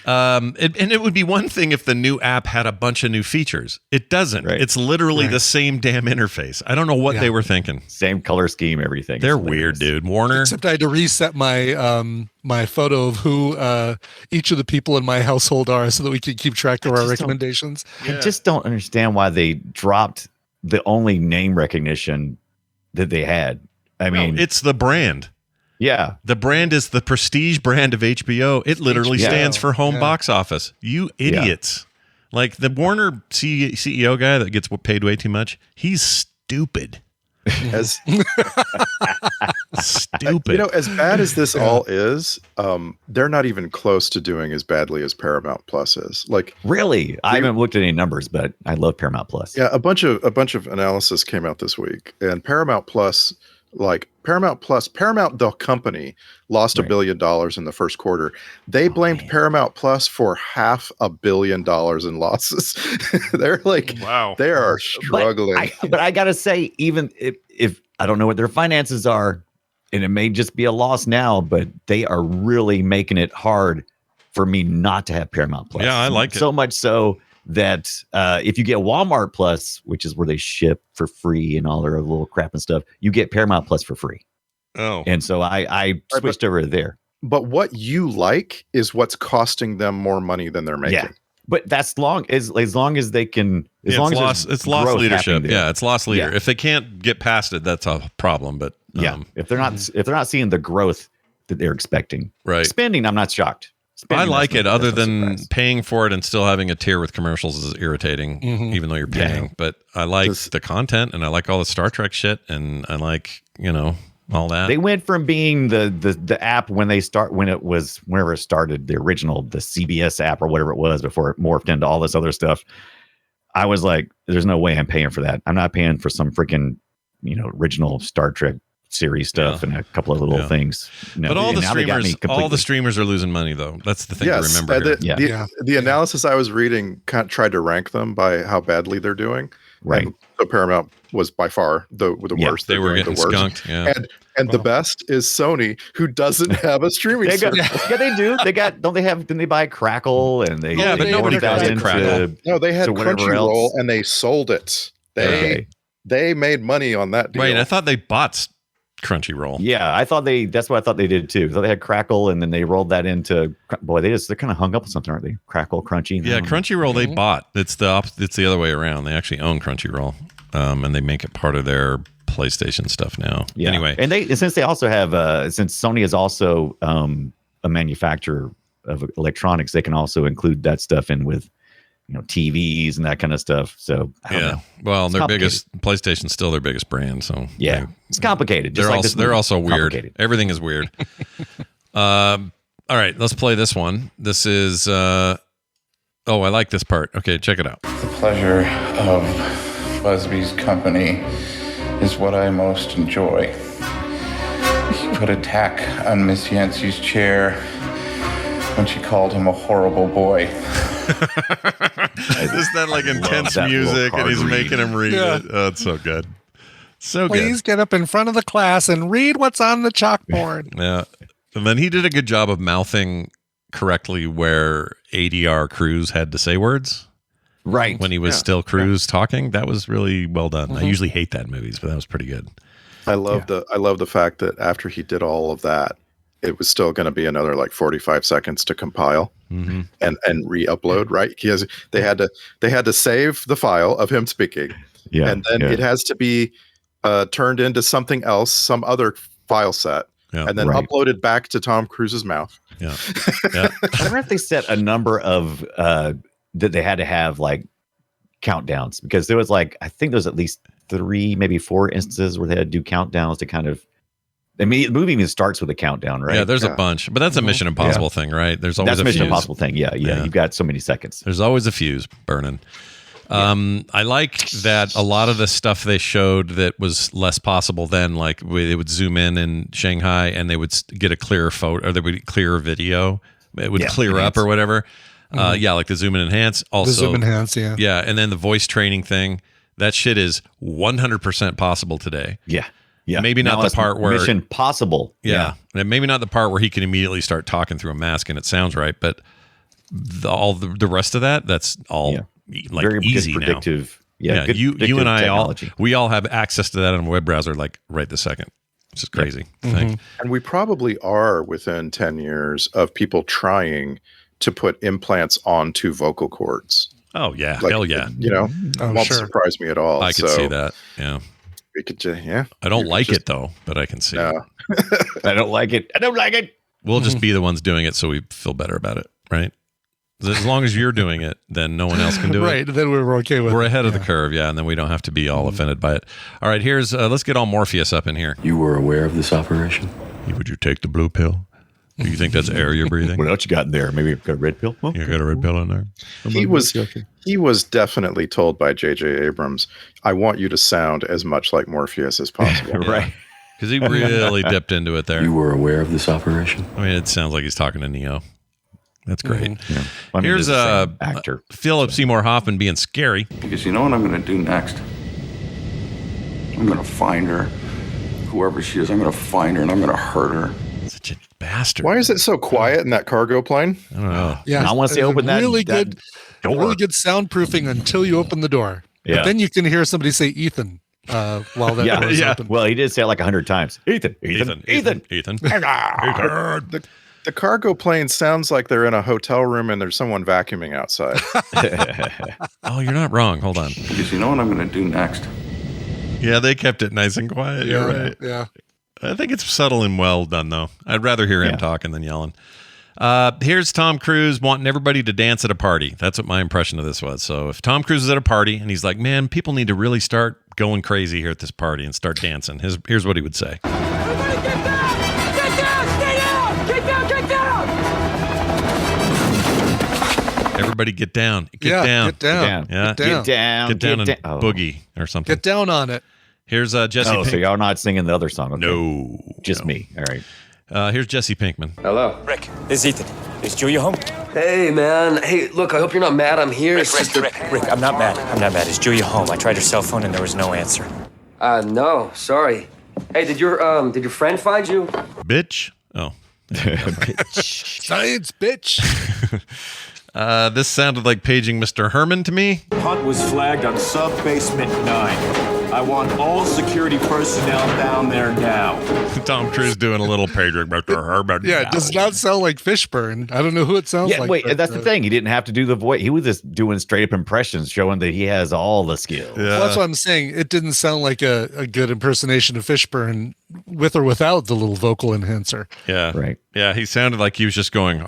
And it would be one thing if the new app had a bunch of new features. It doesn't. Right. It's literally the same damn interface. I don't know what they were thinking. Same color scheme, everything. They're weird, dude. Warner. Except I had to reset my my photo of who each of the people in my household are so that we could keep track of our recommendations. I just don't understand why they dropped the only name recognition that they had. I mean, it's the brand. Yeah. The brand is the prestige brand of HBO. It literally stands for home box office. You idiots. Like the Warner CEO guy that gets paid way too much, he's stupid. Stupid. As bad as this all is, they're not even close to doing as badly as Paramount Plus is. Like, really, I haven't looked at any numbers, but I love Paramount Plus. Yeah, a bunch of analysis came out this week, and Paramount Plus, Paramount the company lost $1 billion in the first quarter. They blamed Paramount Plus for $500 million in losses. They're like, wow, they are struggling. But I gotta say, even if I don't know what their finances are, and it may just be a loss now, but they are really making it hard for me not to have Paramount Plus. Yeah, I like it so much so that if you get Walmart Plus, which is where they ship for free and all their little crap and stuff, you get Paramount Plus for free. Oh, and so I switched over there. But what you like is what's costing them more money than they're making. Yeah. But that's as long as they can. As long as it's lost leadership. Yeah, it's lost leader. Yeah. If they can't get past it, that's a problem. But if they're not seeing the growth that they're expecting, right? Spending, I'm not shocked. I like it. Other than paying for it and still having a tier with commercials is irritating, even though you're paying. Yeah. But I like the content and I like all the Star Trek shit and I like all that. They went from being the app whenever it started, the original, the CBS app or whatever it was before it morphed into all this other stuff. I was like, there's no way I'm paying for that. I'm not paying for some freaking, original Star Trek series stuff and a couple of little things. But all the streamers are losing money though. That's the thing to remember. The analysis I was reading tried to rank them by how badly they're doing. Right. And so Paramount was by far the worst. They were getting skunked. Yeah. And the best is Sony, who doesn't have a streaming service. Yeah, they do. Didn't they buy Crackle and they? Yeah, but nobody does Crackle. No, they had Crunchyroll and they sold it. They made money on that deal. Right. I thought they bought Crunchyroll. Yeah, that's what I thought they did too. So they had Crackle, and then they rolled that into. Boy, they're kind of hung up with something, aren't they? Crackle, Crunchy. Yeah, Crunchyroll they bought. It's the other way around. They actually own Crunchyroll, and they make it part of their PlayStation stuff now. Yeah. Anyway, and since they also have since Sony is also a manufacturer of electronics, they can also include that stuff in with. TVs and that kind of stuff. So I don't know. Well, their biggest PlayStation's still their biggest brand. So it's complicated. They're also weird. Everything is weird. All right, let's play this one. This is. I like this part. Okay, check it out. The pleasure of Busby's company is what I most enjoy. He put a tack on Miss Yancey's chair when she called him a horrible boy. Just that like intense that little music, and card he's read. making him read Yeah. it. Oh, it's so good. So Please get up in front of the class and read what's on the chalkboard. good. Yeah. And then he did a good job of mouthing correctly where ADR Cruz had to say words. Right. When he was still Cruz talking. That was really well done. I usually hate that in movies, but that was pretty good. I love the fact that after he did all of that, it was still going to be another like 45 seconds to compile and re-upload. Right? They had to save the file of him speaking, and then it has to be turned into something else, some other file set, and then uploaded back to Tom Cruise's mouth. Yeah. I wonder if they set a number of that they had to have like countdowns, because there was like, I think there's at least 3, maybe 4 instances where they had to do countdowns to kind of. I mean, the movie even starts with a countdown, right? Yeah, there's a bunch, but that's a Mission Impossible thing, right? There's always that's a Mission fuse. Impossible thing. Yeah. You've got so many seconds. There's always a fuse burning. I like that a lot of the stuff they showed that was less possible then, like they would zoom in Shanghai and they would get a clearer photo, or they would clearer video. It would clear up or whatever. Like the zoom in enhance. Also, The zoom enhance, yeah. Yeah, and then the voice training thing. That shit is 100% possible today. Yeah. Yeah. Maybe not Now the it's part where Mission Possible. Yeah. And maybe not the part where he can immediately start talking through a mask and it sounds right, but all the rest of that, that's all like very easy good predictive. now. Yeah. Good you predictive and I technology. we all have access to that on a web browser like right this second. It's just crazy. Thing. And we probably are within 10 years of people trying to put implants onto vocal cords. Oh yeah, Like, hell yeah. You know, won't surprise me at all. I could see that. Yeah. We could, yeah. I don't like it though, but I can see it. I don't like it. I don't like it. We'll just be the ones doing it so we feel better about it, right? As long as you're doing it, then no one else can do it. Right. Then we're okay with it. We're ahead of the curve, yeah, and then we don't have to be all offended by it. All right, here's let's get all Morpheus up in here. You were aware of this operation? Would you take the blue pill? Do you think that's air you're breathing? What else you got in there? Maybe you've got a red pill? You got a red pill in there? He was definitely told by J.J. Abrams, I want you to sound as much like Morpheus as possible. Right. Because he really dipped into it there. You were aware of this operation? I mean, it sounds like he's talking to Neo. That's great. Yeah. I mean, Here's it's the same actor. Philip Seymour Hoffman being scary. Because you know what I'm going to do next? I'm going to find her. Whoever she is, I'm going to find her and I'm going to hurt her. Such a bastard. Why is it so quiet in that cargo plane? I don't know. Yeah. I want to say open that really that good, door. really good soundproofing until you open the door. Yeah. But then you can hear somebody say Ethan while that door is open. Well, he did say it like 100 times. Ethan. The cargo plane sounds like they're in a hotel room and there's someone vacuuming outside. Oh, you're not wrong. Hold on. Because you know what I'm going to do next? Yeah, they kept it nice and quiet. You're right. Yeah. I think it's subtle and well done, though. I'd rather hear him talking than yelling. Here's Tom Cruise wanting everybody to dance at a party. That's what my impression of this was. So if Tom Cruise is at a party and he's like, man, people need to really start going crazy here at this party and start dancing. Here's what he would say. Everybody get down! Get down! Stay down! Get down! Get down! Everybody get down. Get Yeah, down. get down. Yeah. Get down. Get down and Get down. boogie or something. Get down on it. Here's Jesse Oh, so Pink. y'all not singing the other song? Okay. No. Just me. All right. Here's Jesse Pinkman. Hello. Rick, this is Ethan. Is Julia home? Hey, man. Hey, look, I hope you're not mad I'm here. Rick, I'm not mad. I'm not mad. Is Julia home? I tried her cell phone and there was no answer. No, sorry. Hey, did your friend find you? Bitch. Oh. Science, bitch. This sounded like paging Mr. Herman to me. Hunt was flagged on sub-basement 9. I want all security personnel down there now. Tom Cruise doing a little paging Mr. Herman. Yeah, it does not sound like Fishburne. I don't know who it sounds Yeah, like. wait, but, that's the thing. He didn't have to do the voice. He was just doing straight up impressions, showing that he has all the skills. Yeah. Well, that's what I'm saying. It didn't sound like a good impersonation of Fishburne with or without the little vocal enhancer. Yeah. Right. Yeah, he sounded like he was just going,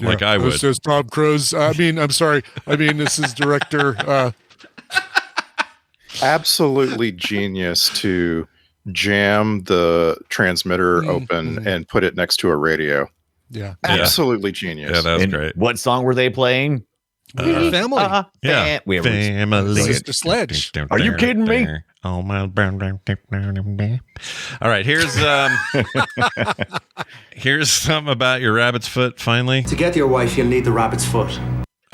like I would. This is Tom Cruise. I mean, I'm sorry. I mean, this is director. Absolutely genius to jam the transmitter open and put it next to a radio. Yeah. Absolutely genius. Yeah, that was And great. what song were they playing? Family. Yeah. Family. Sister Sledge. Are you kidding me? Oh my! All right, here's something about your rabbit's foot. Finally, To get your wife, you'll need the rabbit's foot.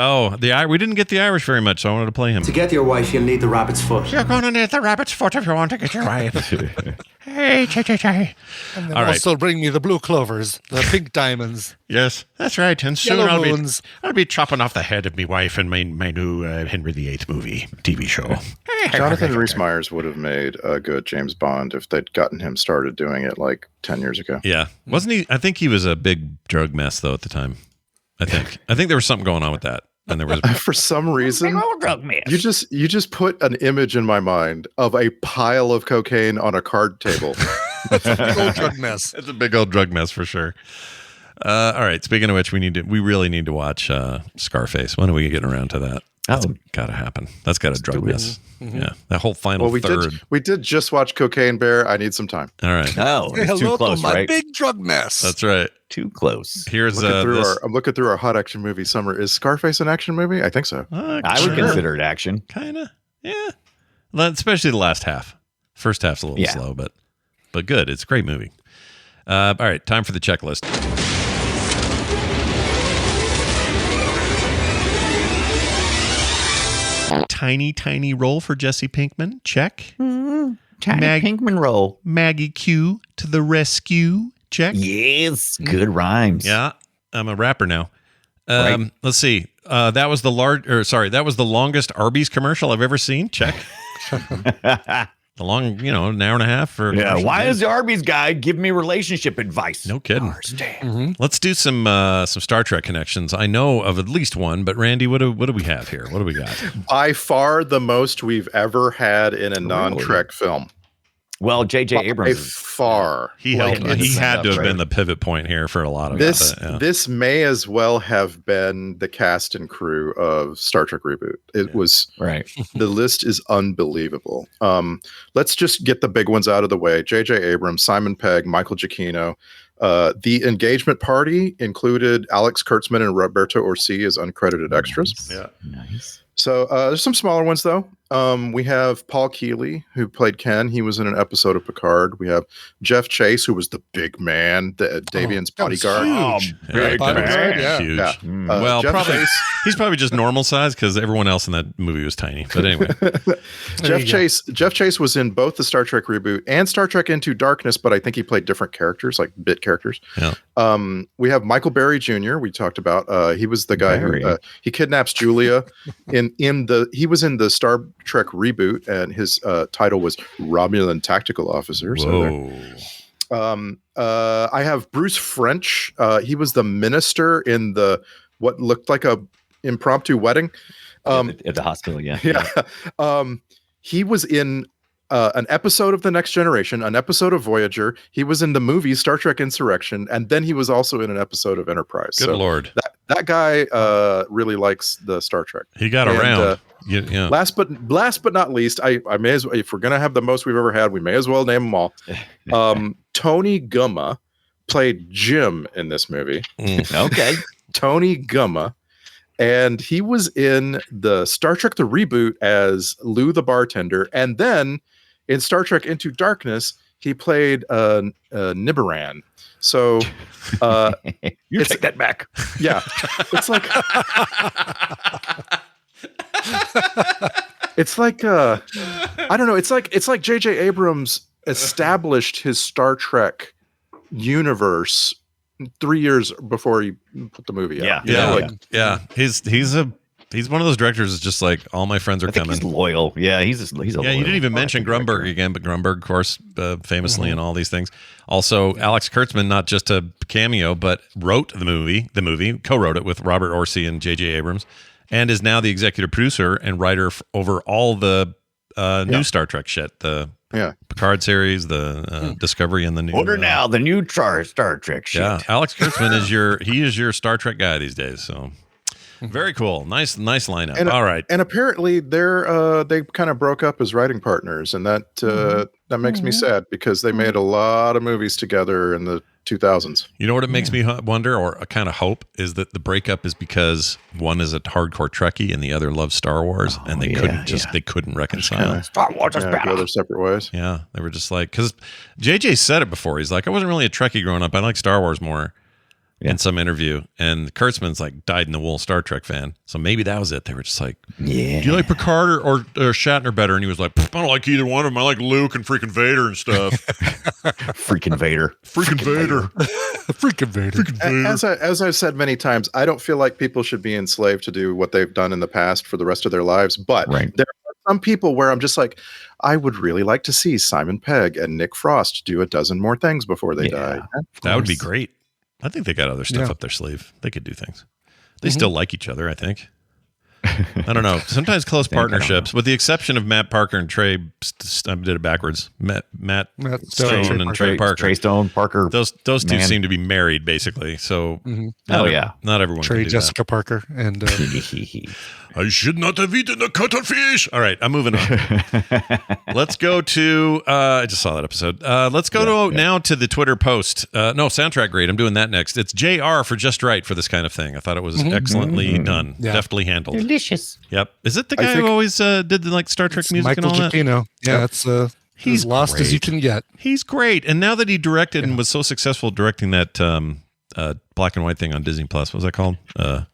Oh, we didn't get the Irish very much, so I wanted to play him. To get your wife, you'll need the rabbit's foot. You're going to need the rabbit's foot if you want to get your wife. Hey, chay. And then All right. also bring me the blue clovers, the pink diamonds. Yes, that's right. And soon Yellow moons. I'll be chopping off the head of my wife in my new Henry VIII movie TV show. Jonathan Rhys-Meyers would have made a good James Bond if they'd gotten him started doing it like 10 years ago. Yeah, wasn't he? I think he was a big drug mess though at the time. I think there was something going on with that, and there was for some reason you just put an image in my mind of a pile of cocaine on a card table. It's a big old drug mess. It's a big old drug mess for sure. All right. Speaking of which, we really need to watch Scarface. When are we getting around to that? That's got to happen. That's got a drug mess. Mm-hmm. Yeah, that whole final third. We did just watch Cocaine Bear. I need some time. All right. Oh, it's too close, to my right? big drug mess. That's right. Too close. Here's I'm looking through our hot action movie summer. Is Scarface an action movie? I think so. I would consider it action. Kind of. Yeah. Especially the last half. First half's a little slow, but good. It's a great movie. All right, time for the checklist. Tiny role for Jesse Pinkman. Check. Tiny Pinkman role. Maggie Q to the rescue. Check. Yes. Good rhymes. Yeah. I'm a rapper now. Let's see. That was the longest Arby's commercial I've ever seen. Check. The long, an hour and a half for. Yeah. Why is the Arby's guy giving me relationship advice? No kidding. Let's do some Star Trek connections. I know of at least one, but Randy, what do we have here? What do we got? By far the most we've ever had in a non-Trek film. Well, J.J. Abrams. By far. He had to have been the pivot point here for a lot of this. it. Yeah. This may as well have been the cast and crew of Star Trek Reboot. It was right. The list is unbelievable. Let's just get the big ones out of the way. J.J. Abrams, Simon Pegg, Michael Giacchino. The engagement party included Alex Kurtzman and Roberto Orsi as uncredited extras. Yeah, nice. So there's some smaller ones though. We have Paul Keeley, who played Ken. He was in an episode of Picard. We have Jeff Chase, who was the big man, Davian's bodyguard. Huge. Big man. Yeah. Huge. Yeah. Well, he's probably just normal size because everyone else in that movie was tiny. But anyway, Jeff Chase was in both the Star Trek Reboot and Star Trek Into Darkness, but I think he played different characters, like bit characters. Yeah. We have Michael Berry Jr. We talked about. He was the guy who he kidnaps Julia. He was in the Star Trek Reboot, and his title was Romulan Tactical Officer. Whoa. So I have Bruce French. He was the minister in what looked like a impromptu wedding at the hospital. Yeah. He was in an episode of The Next Generation, an episode of Voyager. He was in the movie Star Trek Insurrection, and then he was also in an episode of Enterprise. Good Lord. That guy really likes the Star Trek. He got around. Yeah. Last but not least, I may as well, if we're gonna have the most we've ever had, we may as well name them all. Tony Gumma played Jim in this movie. Okay. Tony Gumma. And he was in the Star Trek the Reboot as Lou the bartender, and then in Star Trek Into Darkness, he played Nibiran. So you take that back. Yeah. It's like I don't know, it's like J.J. Abrams established his Star Trek universe 3 years before he put the movie out. Yeah. He's one of those directors that's just like, all my friends are coming. He's loyal. Yeah, he's a loyal. You didn't even mention Grunberg again, but Grunberg, of course, famously in all these things. Also, Alex Kurtzman, not just a cameo, but wrote the movie, co-wrote it with Robert Orsi and J.J. Abrams, and is now the executive producer and writer over all the new Star Trek shit. The Picard series, the Discovery, and the new. Order now the new Star Trek shit. Yeah, Alex Kurtzman is your Star Trek guy these days. So very cool, nice lineup. And, all right, and apparently they kind of broke up as writing partners, and that makes me sad because they made a lot of movies together in the 2000s. You know what it makes me wonder, or a kind of hope, is that the breakup is because one is a hardcore Trekkie and the other loves Star Wars, and they couldn't reconcile. Star Wars is better. Go their separate ways. Yeah, they were just like, because JJ said it before. He's like, I wasn't really a Trekkie growing up. I like Star Wars more. in some interview, and Kurtzman's like dyed-in-the-wool Star Trek fan, so maybe that was it. They were just like, yeah. Do you like Picard or Shatner better? And he was like, I don't like either one of them. I like Luke and freaking Vader and stuff. Freaking Vader. Freaking Vader. Freaking Vader. As I've said many times, I don't feel like people should be enslaved to do what they've done in the past for the rest of their lives. But there are some people where I'm just like, I would really like to see Simon Pegg and Nick Frost do a dozen more things before they die. That would be great. I think they got other stuff up their sleeve. They could do things. They still like each other, I think. I don't know. Sometimes close partnerships, with the exception of Matt Parker and Trey. I did it backwards. Matt Stone and Trey Parker. Trey Stone, Parker. Those two seem to be married, basically. So, not everyone. Trey, can do Jessica that. Parker, and I should not have eaten the cuttlefish. All right, I'm moving on. Let's go to. I just saw that episode. Let's go now to the Twitter post. Soundtrack grade. I'm doing that next. It's JR for just right for this kind of thing. I thought it was excellently done, deftly handled. Delicious. Yep. Is it the guy who always did the like Star Trek music Michael and all Giacchino. that? Yeah, it's he's lost great. as you can get. He's great, and now that he directed and was so successful directing that black and white thing on Disney Plus, what was that called? The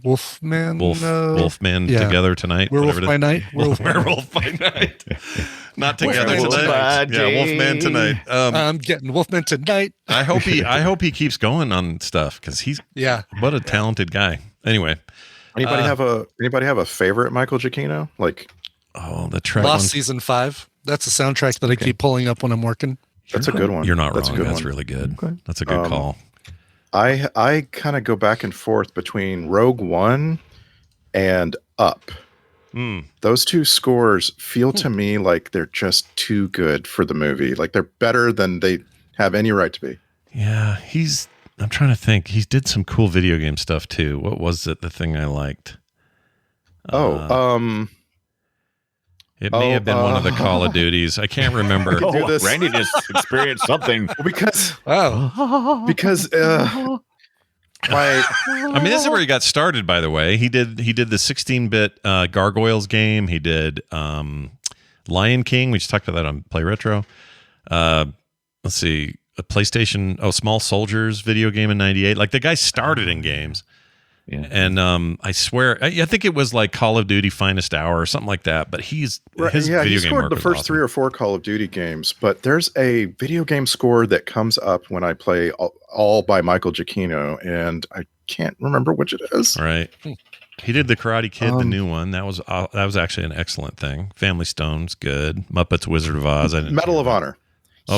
Wolfman. Wolfman Together Tonight. Werewolf by Night. Werewolf by Night. Not together tonight. Yeah, Wolfman Tonight. I'm getting Wolfman Tonight. I hope he keeps going on stuff because he's what a talented guy. Anyway, anybody have a favorite Michael Giacchino? Like, the track Lost Season 5. That's a soundtrack that I keep pulling up when I'm working. That's a good one. You're not That's wrong. That's really good. Okay. That's a good call. I kind of go back and forth between Rogue One and Up. Those two scores feel to me like they're just too good for the movie. Like they're better than they have any right to be. Yeah, I'm trying to think. He did some cool video game stuff too. What was it? The thing I liked? It may have been one of the Call of Duties. I can't remember. Randy just experienced something. Because I mean, this is where he got started, by the way. He did the 16-bit Gargoyles game. He did Lion King. We just talked about that on Play Retro. Let's see, a PlayStation, Small Soldiers video game in 98. Like the guy started in games. Yeah. And I swear, I think it was like Call of Duty Finest Hour or something like that. But his video he game scored work the was first awesome. 3 or 4 Call of Duty games. But there's a video game score that comes up when I play all by Michael Giacchino, and I can't remember which it is. Right. He did the Karate Kid, the new one. That was actually an excellent thing. Family Stone's good. Muppets Wizard of Oz. Medal of Honor.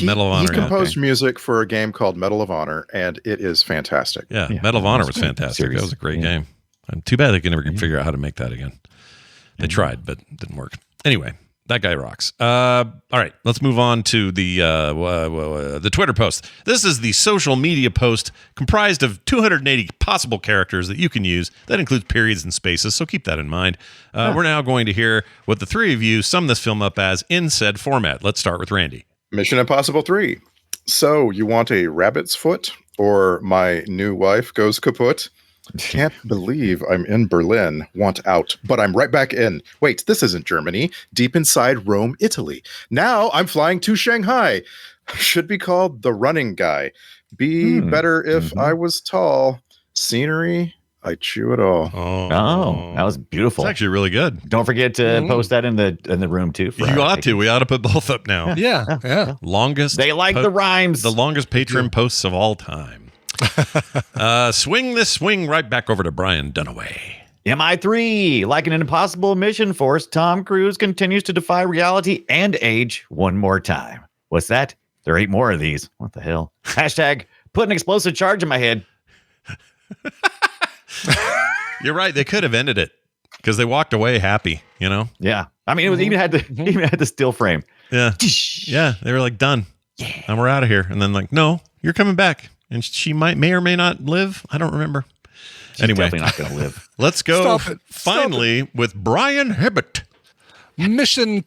Medal of Honor. He composed music for a game called Medal of Honor, and it is fantastic. Yeah, Medal of Honor was fantastic. That was a great game. Too bad they can never figure out how to make that again. They tried, but it didn't work. Anyway, that guy rocks. All right, let's move on to the Twitter post. This is the social media post comprised of 280 possible characters that you can use. That includes periods and spaces, so keep that in mind. We're now going to hear what the three of you sum this film up as in said format. Let's start with Randy. Mission Impossible 3. So, you want a rabbit's foot or my new wife goes kaput? Can't believe I'm in Berlin. Want out, but I'm right back in. Wait, this isn't Germany. Deep inside Rome, Italy. Now I'm flying to Shanghai. Should be called The Running Guy. Be better if I was tall. Scenery, I chew it all. Oh, that was beautiful. It's actually really good. Don't forget to post that in the room too. You ought to. We ought to put both up now. Yeah. Longest. They like the rhymes. The longest Patreon posts of all time. Swing this swing right back over to Brian Dunaway. MI3, like an impossible mission force, Tom Cruise continues to defy reality and age one more time. What's that? There are 8 more of these. What the hell? Hashtag put an explosive charge in my head. You're right. They could have ended it because they walked away happy, you know? Yeah. I mean, it was even had the still frame. Yeah. Yeah. They were like, done. Yeah. And we're out of here. And then like, no, you're coming back. And she may or may not live. I don't remember. She's anyway, definitely not going to live. Let's go finally with Brian Hibbett. Mission :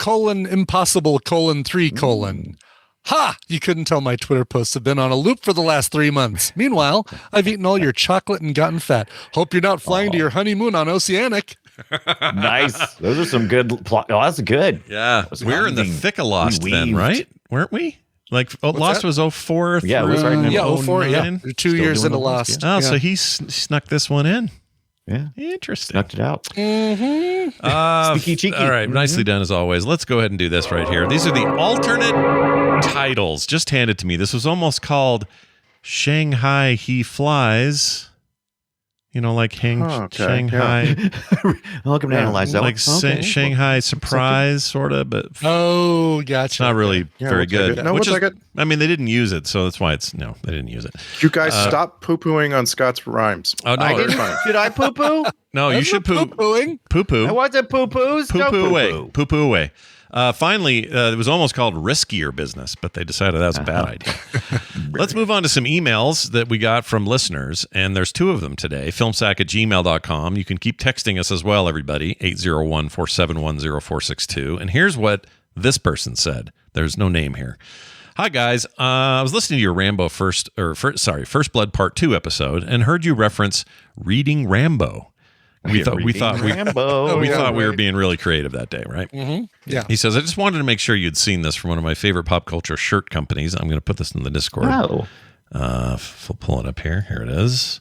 Impossible : 3 : Ha! You couldn't tell my Twitter posts have been on a loop for the last 3 months. Meanwhile, I've eaten all your chocolate and gotten fat. Hope you're not flying to your honeymoon on Oceanic. Nice. Those are some good plot. Oh, that's good. Yeah. We're in the thick of Lost then, right? Weren't we? Like Lost was 04 through Yeah, it was right in 04. Yeah, 09? you're 2 years into Lost. Oh, Yeah. so he snuck this one in. Yeah. Interesting. Snuck it out. Mm-hmm. Sneaky cheeky. All right, nicely done as always. Let's go ahead and do this right here. These are the alternate titles just handed to me. This was almost called Shanghai He Flies. You know, like Shanghai. Welcome to analyze that. Like Shanghai Surprise, sort of, but gotcha. it's not really very good. No, we'll take it. I mean, they didn't use it, so that's why they didn't use it. You guys stop poo-pooing on Scott's rhymes. Oh, no. Did I poo-poo? No, you should poo-pooing. Poo-poo. I wasn't poo-poos. Poo-poo away. Poo-poo away. Finally, it was almost called Riskier Business, but they decided that was a bad idea. Let's move on to some emails that we got from listeners, and there's 2 of them today. Filmsack@gmail.com. You can keep texting us as well, everybody, 801-471-0462. And here's what this person said. There's no name here. Hi, guys. I was listening to your Rambo First Blood Part 2 episode and heard you reference reading Rambo. We thought we were being really creative that day, right? Mm-hmm. Yeah. He says, I just wanted to make sure you'd seen this from one of my favorite pop culture shirt companies. I'm going to put this in the Discord. Wow. Pull it up here. Here it is.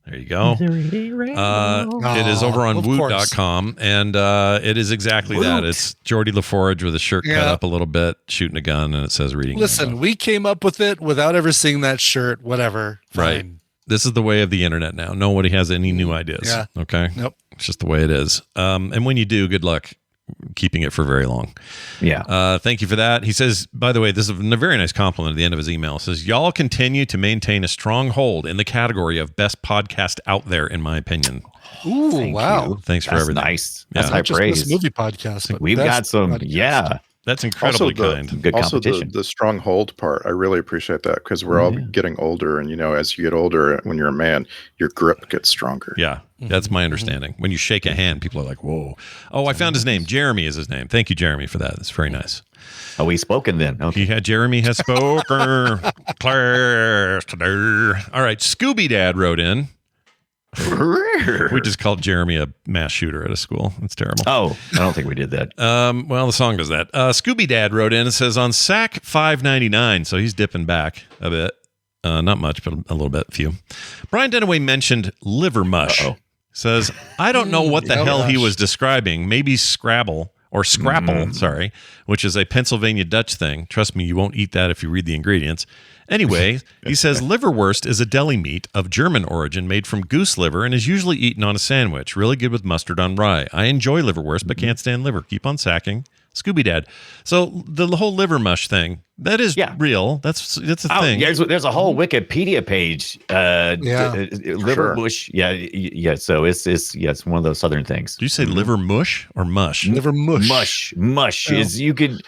There you go. It is over on woot.com, and it is exactly that. It's Geordie LaForge with his shirt cut up a little bit, shooting a gun, and it says reading. Listen, we came up with it without ever seeing that shirt, whatever. Fine. Right. This is the way of the internet now. Nobody has any new ideas. Yeah. Okay. Nope. It's just the way it is. And when you do, good luck keeping it for very long. Yeah. Thank you for that. He says, by the way, this is a very nice compliment at the end of his email. It says, y'all continue to maintain a strong hold in the category of best podcast out there, in my opinion. Ooh, wow. Thanks for everything. Nice. Yeah. That's high praise. Movie podcast. We've got some, That's incredibly kind. Good also, competition. the strong hold part, I really appreciate that because we're all getting older. And, as you get older, when you're a man, your grip gets stronger. Yeah, that's my understanding. When you shake a hand, people are like, whoa. Oh, I found his name. Jeremy is his name. Thank you, Jeremy, for that. That's very nice. Oh, he's spoken then. Okay. Jeremy has spoken. Class today. All right, Scooby Dad wrote in. We just called Jeremy a mass shooter at a school. That's terrible. Oh, I don't think we did that. Well, the song does that. Scooby Dad wrote in and says on SAC 599, so he's dipping back a bit. Not much, but a little bit, few. Brian Dunaway mentioned liver mush. Says, I don't know what the hell he was describing. Maybe Scrabble or Scrapple, sorry, which is a Pennsylvania Dutch thing. Trust me, you won't eat that if you read the ingredients. Anyway, he says liverwurst is a deli meat of German origin made from goose liver and is usually eaten on a sandwich. Really good with mustard on rye. I enjoy liverwurst, but can't stand liver. Keep on sacking. Scooby Dad. So the whole liver mush thing, that is real. That's a thing. Yeah, there's a whole Wikipedia page. Liver mush. Yeah. So it's one of those southern things. Do you say liver mush or mush? Liver mush. Mush is you could.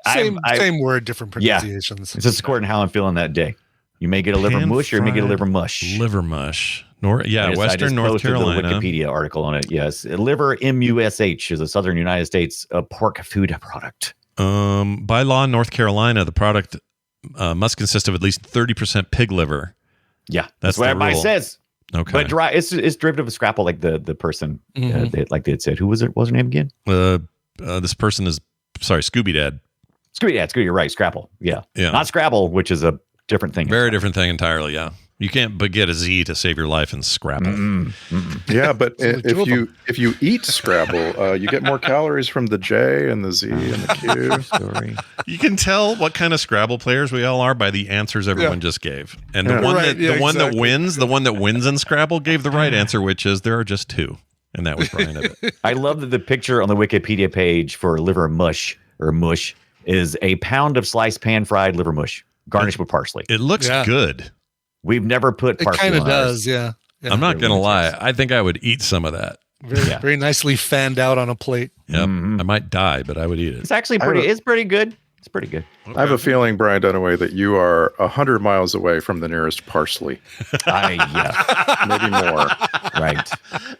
Same word, different pronunciations. It's just according to how I'm feeling that day. You may get a liver mush or you may get a liver mush. Liver mush. I Western North Carolina. The Wikipedia article on it. Yes. Liver MUSH is a southern United States pork food product. By law in North Carolina, the product must consist of at least 30% pig liver. Yeah. That's what everybody says. Okay. But it's derivative of Scrapple, like the person, like they had said. Who was it? What was her name again? This person is, Scooby Dad. Scooby, you're right. Scrapple. Yeah. Not Scrabble, which is a different thing. Very different thing entirely, yeah. You can't but get a Z to save your life in Scrabble. Yeah, but if you eat Scrabble, you get more calories from the J and the Z and the Q. You can tell what kind of Scrabble players we all are by the answers everyone just gave. And the one that wins in Scrabble gave the right answer, which is there are just 2. And that was Brian Ebbett. I love that the picture on the Wikipedia page for liver mush or mush is a pound of sliced pan-fried liver mush garnished with parsley. It looks good. We've never put parsley on. It kind of does, yeah. I'm not going to lie. I think I would eat some of that. Very nicely fanned out on a plate. Yep. I might die, but I would eat it. It's actually it's pretty good. It's pretty good. Okay. I have a feeling, Brian Dunaway, that you are 100 miles away from the nearest parsley. Maybe more. Right.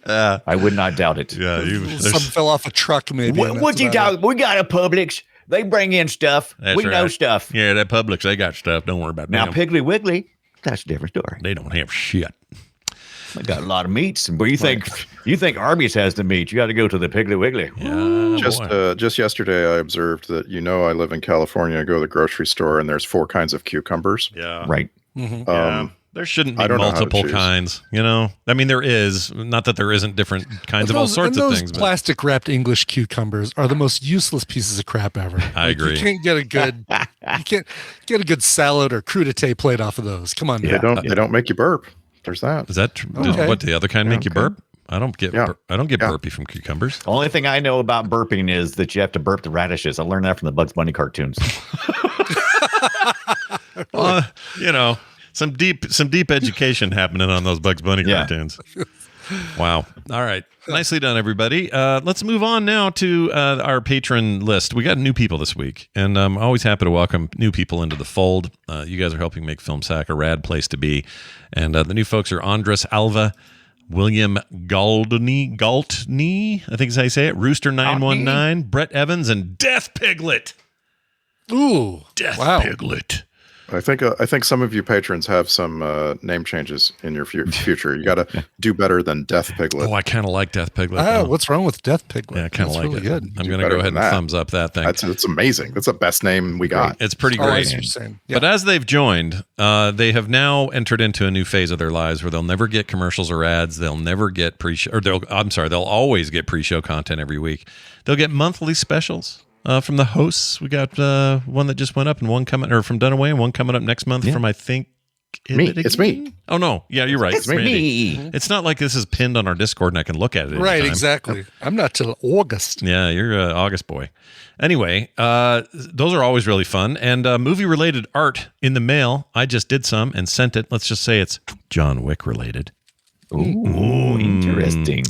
I would not doubt it. Yeah, some fell off a truck, maybe. What you got? We got a Publix. They bring in stuff. That's we know stuff. Yeah, that Publix, they got stuff. Don't worry about that. Now, Piggly Wiggly, that's a different story. They don't have shit. I got a lot of meats. But you think Arby's has the meat? You got to go to the Piggly Wiggly. Just yesterday, I observed that I live in California. I go to the grocery store, and there's 4 kinds of cucumbers. Yeah, right. There shouldn't be multiple kinds. I mean, there is. Not that there isn't different kinds of all sorts of things. Those plastic wrapped English cucumbers are the most useless pieces of crap ever. I agree. You can't get a good salad or crudité plate off of those. Come on, They don't make you burp. There's that. Is that true? Okay. What the other kind make you burp? I don't get burpy from cucumbers. The only thing I know about burping is that you have to burp the radishes. I learned that from the Bugs Bunny cartoons. Some deep education happening on those Bugs Bunny cartoons. Wow. All right. Nicely done, everybody. Let's move on now to our patron list. We got new people this week, and I'm always happy to welcome new people into the fold. You guys are helping make Film Sack a rad place to be. And the new folks are Andres Alva, William Galtney, I think is how you say it, Rooster919, Brett Evans, and Death Piglet. Ooh. Death Piglet. I think some of you patrons have some name changes in your future. You got to do better than Death Piglet. Oh, I kind of like Death Piglet. What's wrong with Death Piglet? Yeah, I kind of like really it. Good. I'm going to go ahead and thumbs up that thing. That's amazing. That's the best name we got. It's pretty great. But as they've joined, they have now entered into a new phase of their lives where they'll never get commercials or ads. They'll never get pre-show, or they'll always get pre-show content every week. They'll get monthly specials. From the hosts, we got one that just went up and one coming, or from Dunaway, and one coming up next month from, I think, It's me. Oh no, yeah, you're right. It's me. It's not like this is pinned on our Discord and I can look at it. Right, anytime. exactly. I'm not till August. Yeah, you're an August boy. Anyway, those are always really fun. And movie-related art in the mail. I just did some and sent it. Let's just say it's John Wick related. Ooh, interesting.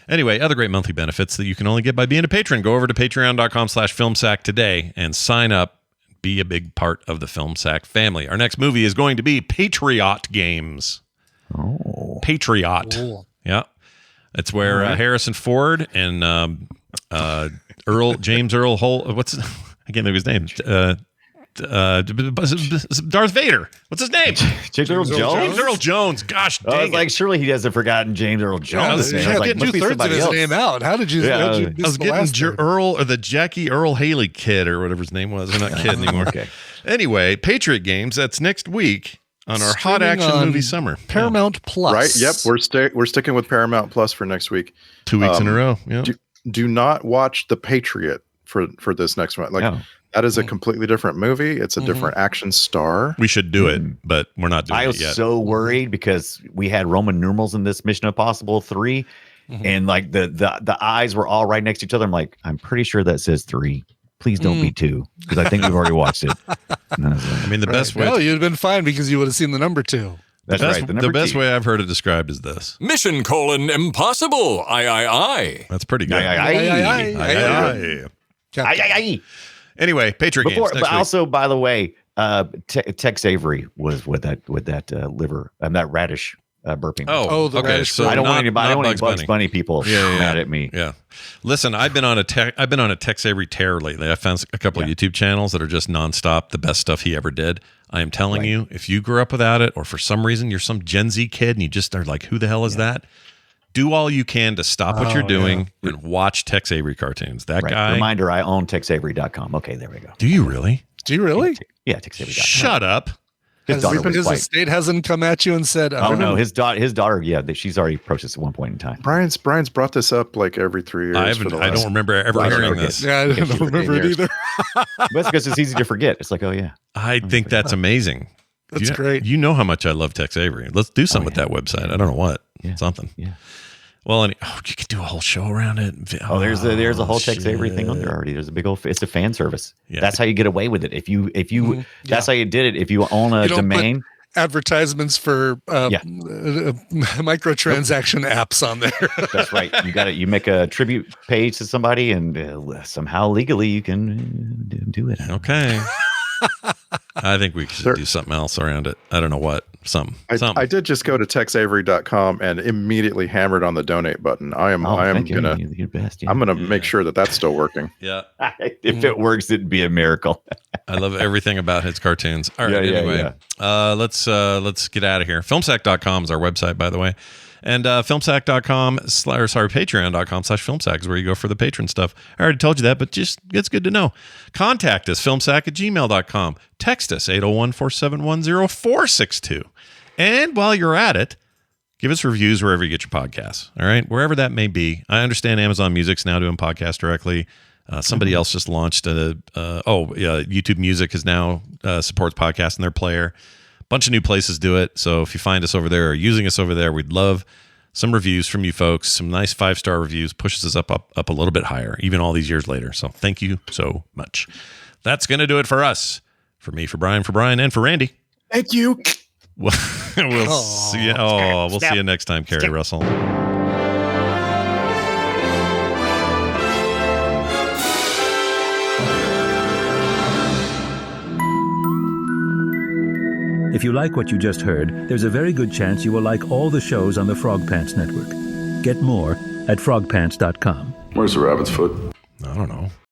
Anyway, other great monthly benefits that you can only get by being a patron. Go over to patreon.com/filmsack today and sign up. Be a big part of the Film Sack family. Our next movie is going to be Patriot Games. Oh. Patriot. Cool. Yeah. It's where Harrison Ford and James Earl Holt, I can't think of his name. Darth Vader. What's his name? James Earl Jones? James Earl Jones. Gosh dang I was like, surely he hasn't forgotten James Earl Jones. You had to get 2/3 of his name out. How did you? I was getting Earl or the Jackie Earl Haley kid or whatever his name was. They're not kid anymore. Okay. Anyway, Patriot Games. That's next week on our hot action movie summer. Paramount Plus. Right. Yep. We're sticking with Paramount Plus for next week. 2 weeks in a row. Yeah. Do not watch The Patriot for this next one. That is a completely different movie. It's a different action star. We should do it, but we're not doing it yet. I was so worried because we had Roman numerals in this Mission Impossible 3, and like the eyes were all right next to each other. I'm like, I'm pretty sure that says 3. Please don't be 2, because I think we've already watched it. I mean, the best way. No, you'd have been fine because you would have seen the number 2. That's right. The best way I've heard it described is this. Mission : Impossible. Aye. That's pretty good. Aye. Anyway, Patriot Games. But also, by the way, Tex Avery was with that liver and that radish burping. Oh, the radish. So I don't want any Bugs Bunny people mad at me. Yeah. Listen, I've been on a Tex Avery tear lately. I found a couple of YouTube channels that are just nonstop the best stuff he ever did. I am telling you, if you grew up without it, or for some reason you're some Gen Z kid and you just are like, who the hell is that? Do all you can to stop what you're doing and watch Tex Avery cartoons. That guy. Reminder, I own TexAvery.com. Okay, there we go. Do you really? Yeah, TexAvery.com. Shut up. His estate hasn't come at you and said, "Oh no, his daughter. Yeah, she's already approached this at one point in time." Brian's brought this up like every 3 years. I don't remember ever hearing this. Yeah, I don't remember it either. That's because it's easy to forget. It's like, oh yeah. I think that's amazing. That's great. You know how much I love Tex Avery. Let's do something with that website. I don't know what. Something. Yeah. Well, you could do a whole show around it. There's a whole Tex Avery thing on there already. There's a big old. It's a fan service. Yeah. That's how you get away with it. If you that's how you did it. If you own a domain. Advertisements for microtransaction apps on there. That's right. You got it. You make a tribute page to somebody, and somehow legally you can do it. Okay. I think we should do something else around it. I don't know what. Something. I did just go to texavery.com and immediately hammered on the donate button. I'm gonna make sure that that's still working. Yeah. If it works, it'd be a miracle. I love everything about his cartoons. All right. Let's get out of here. Filmsack.com is our website, by the way. And patreon.com/filmsack is where you go for the patron stuff. I already told you that, but just it's good to know. Contact us, filmsack@gmail.com. Text us, 801-471-0462. And while you're at it, give us reviews wherever you get your podcasts. All right, wherever that may be. I understand Amazon Music's now doing podcasts directly. Somebody else just launched YouTube Music is now supports podcasts in their player. A bunch of new places do it. So if you find us over there or using us over there, we'd love some reviews from you folks. Some nice 5-star reviews pushes us up a little bit higher, even all these years later. So thank you so much. That's going to do it for us. For me, for Brian, and for Randy. Thank you. We'll see you. We'll see you next time, Carrie Russell. If you like what you just heard, there's a very good chance you will like all the shows on the Frog Pants Network. Get more at frogpants.com. Where's the rabbit's foot?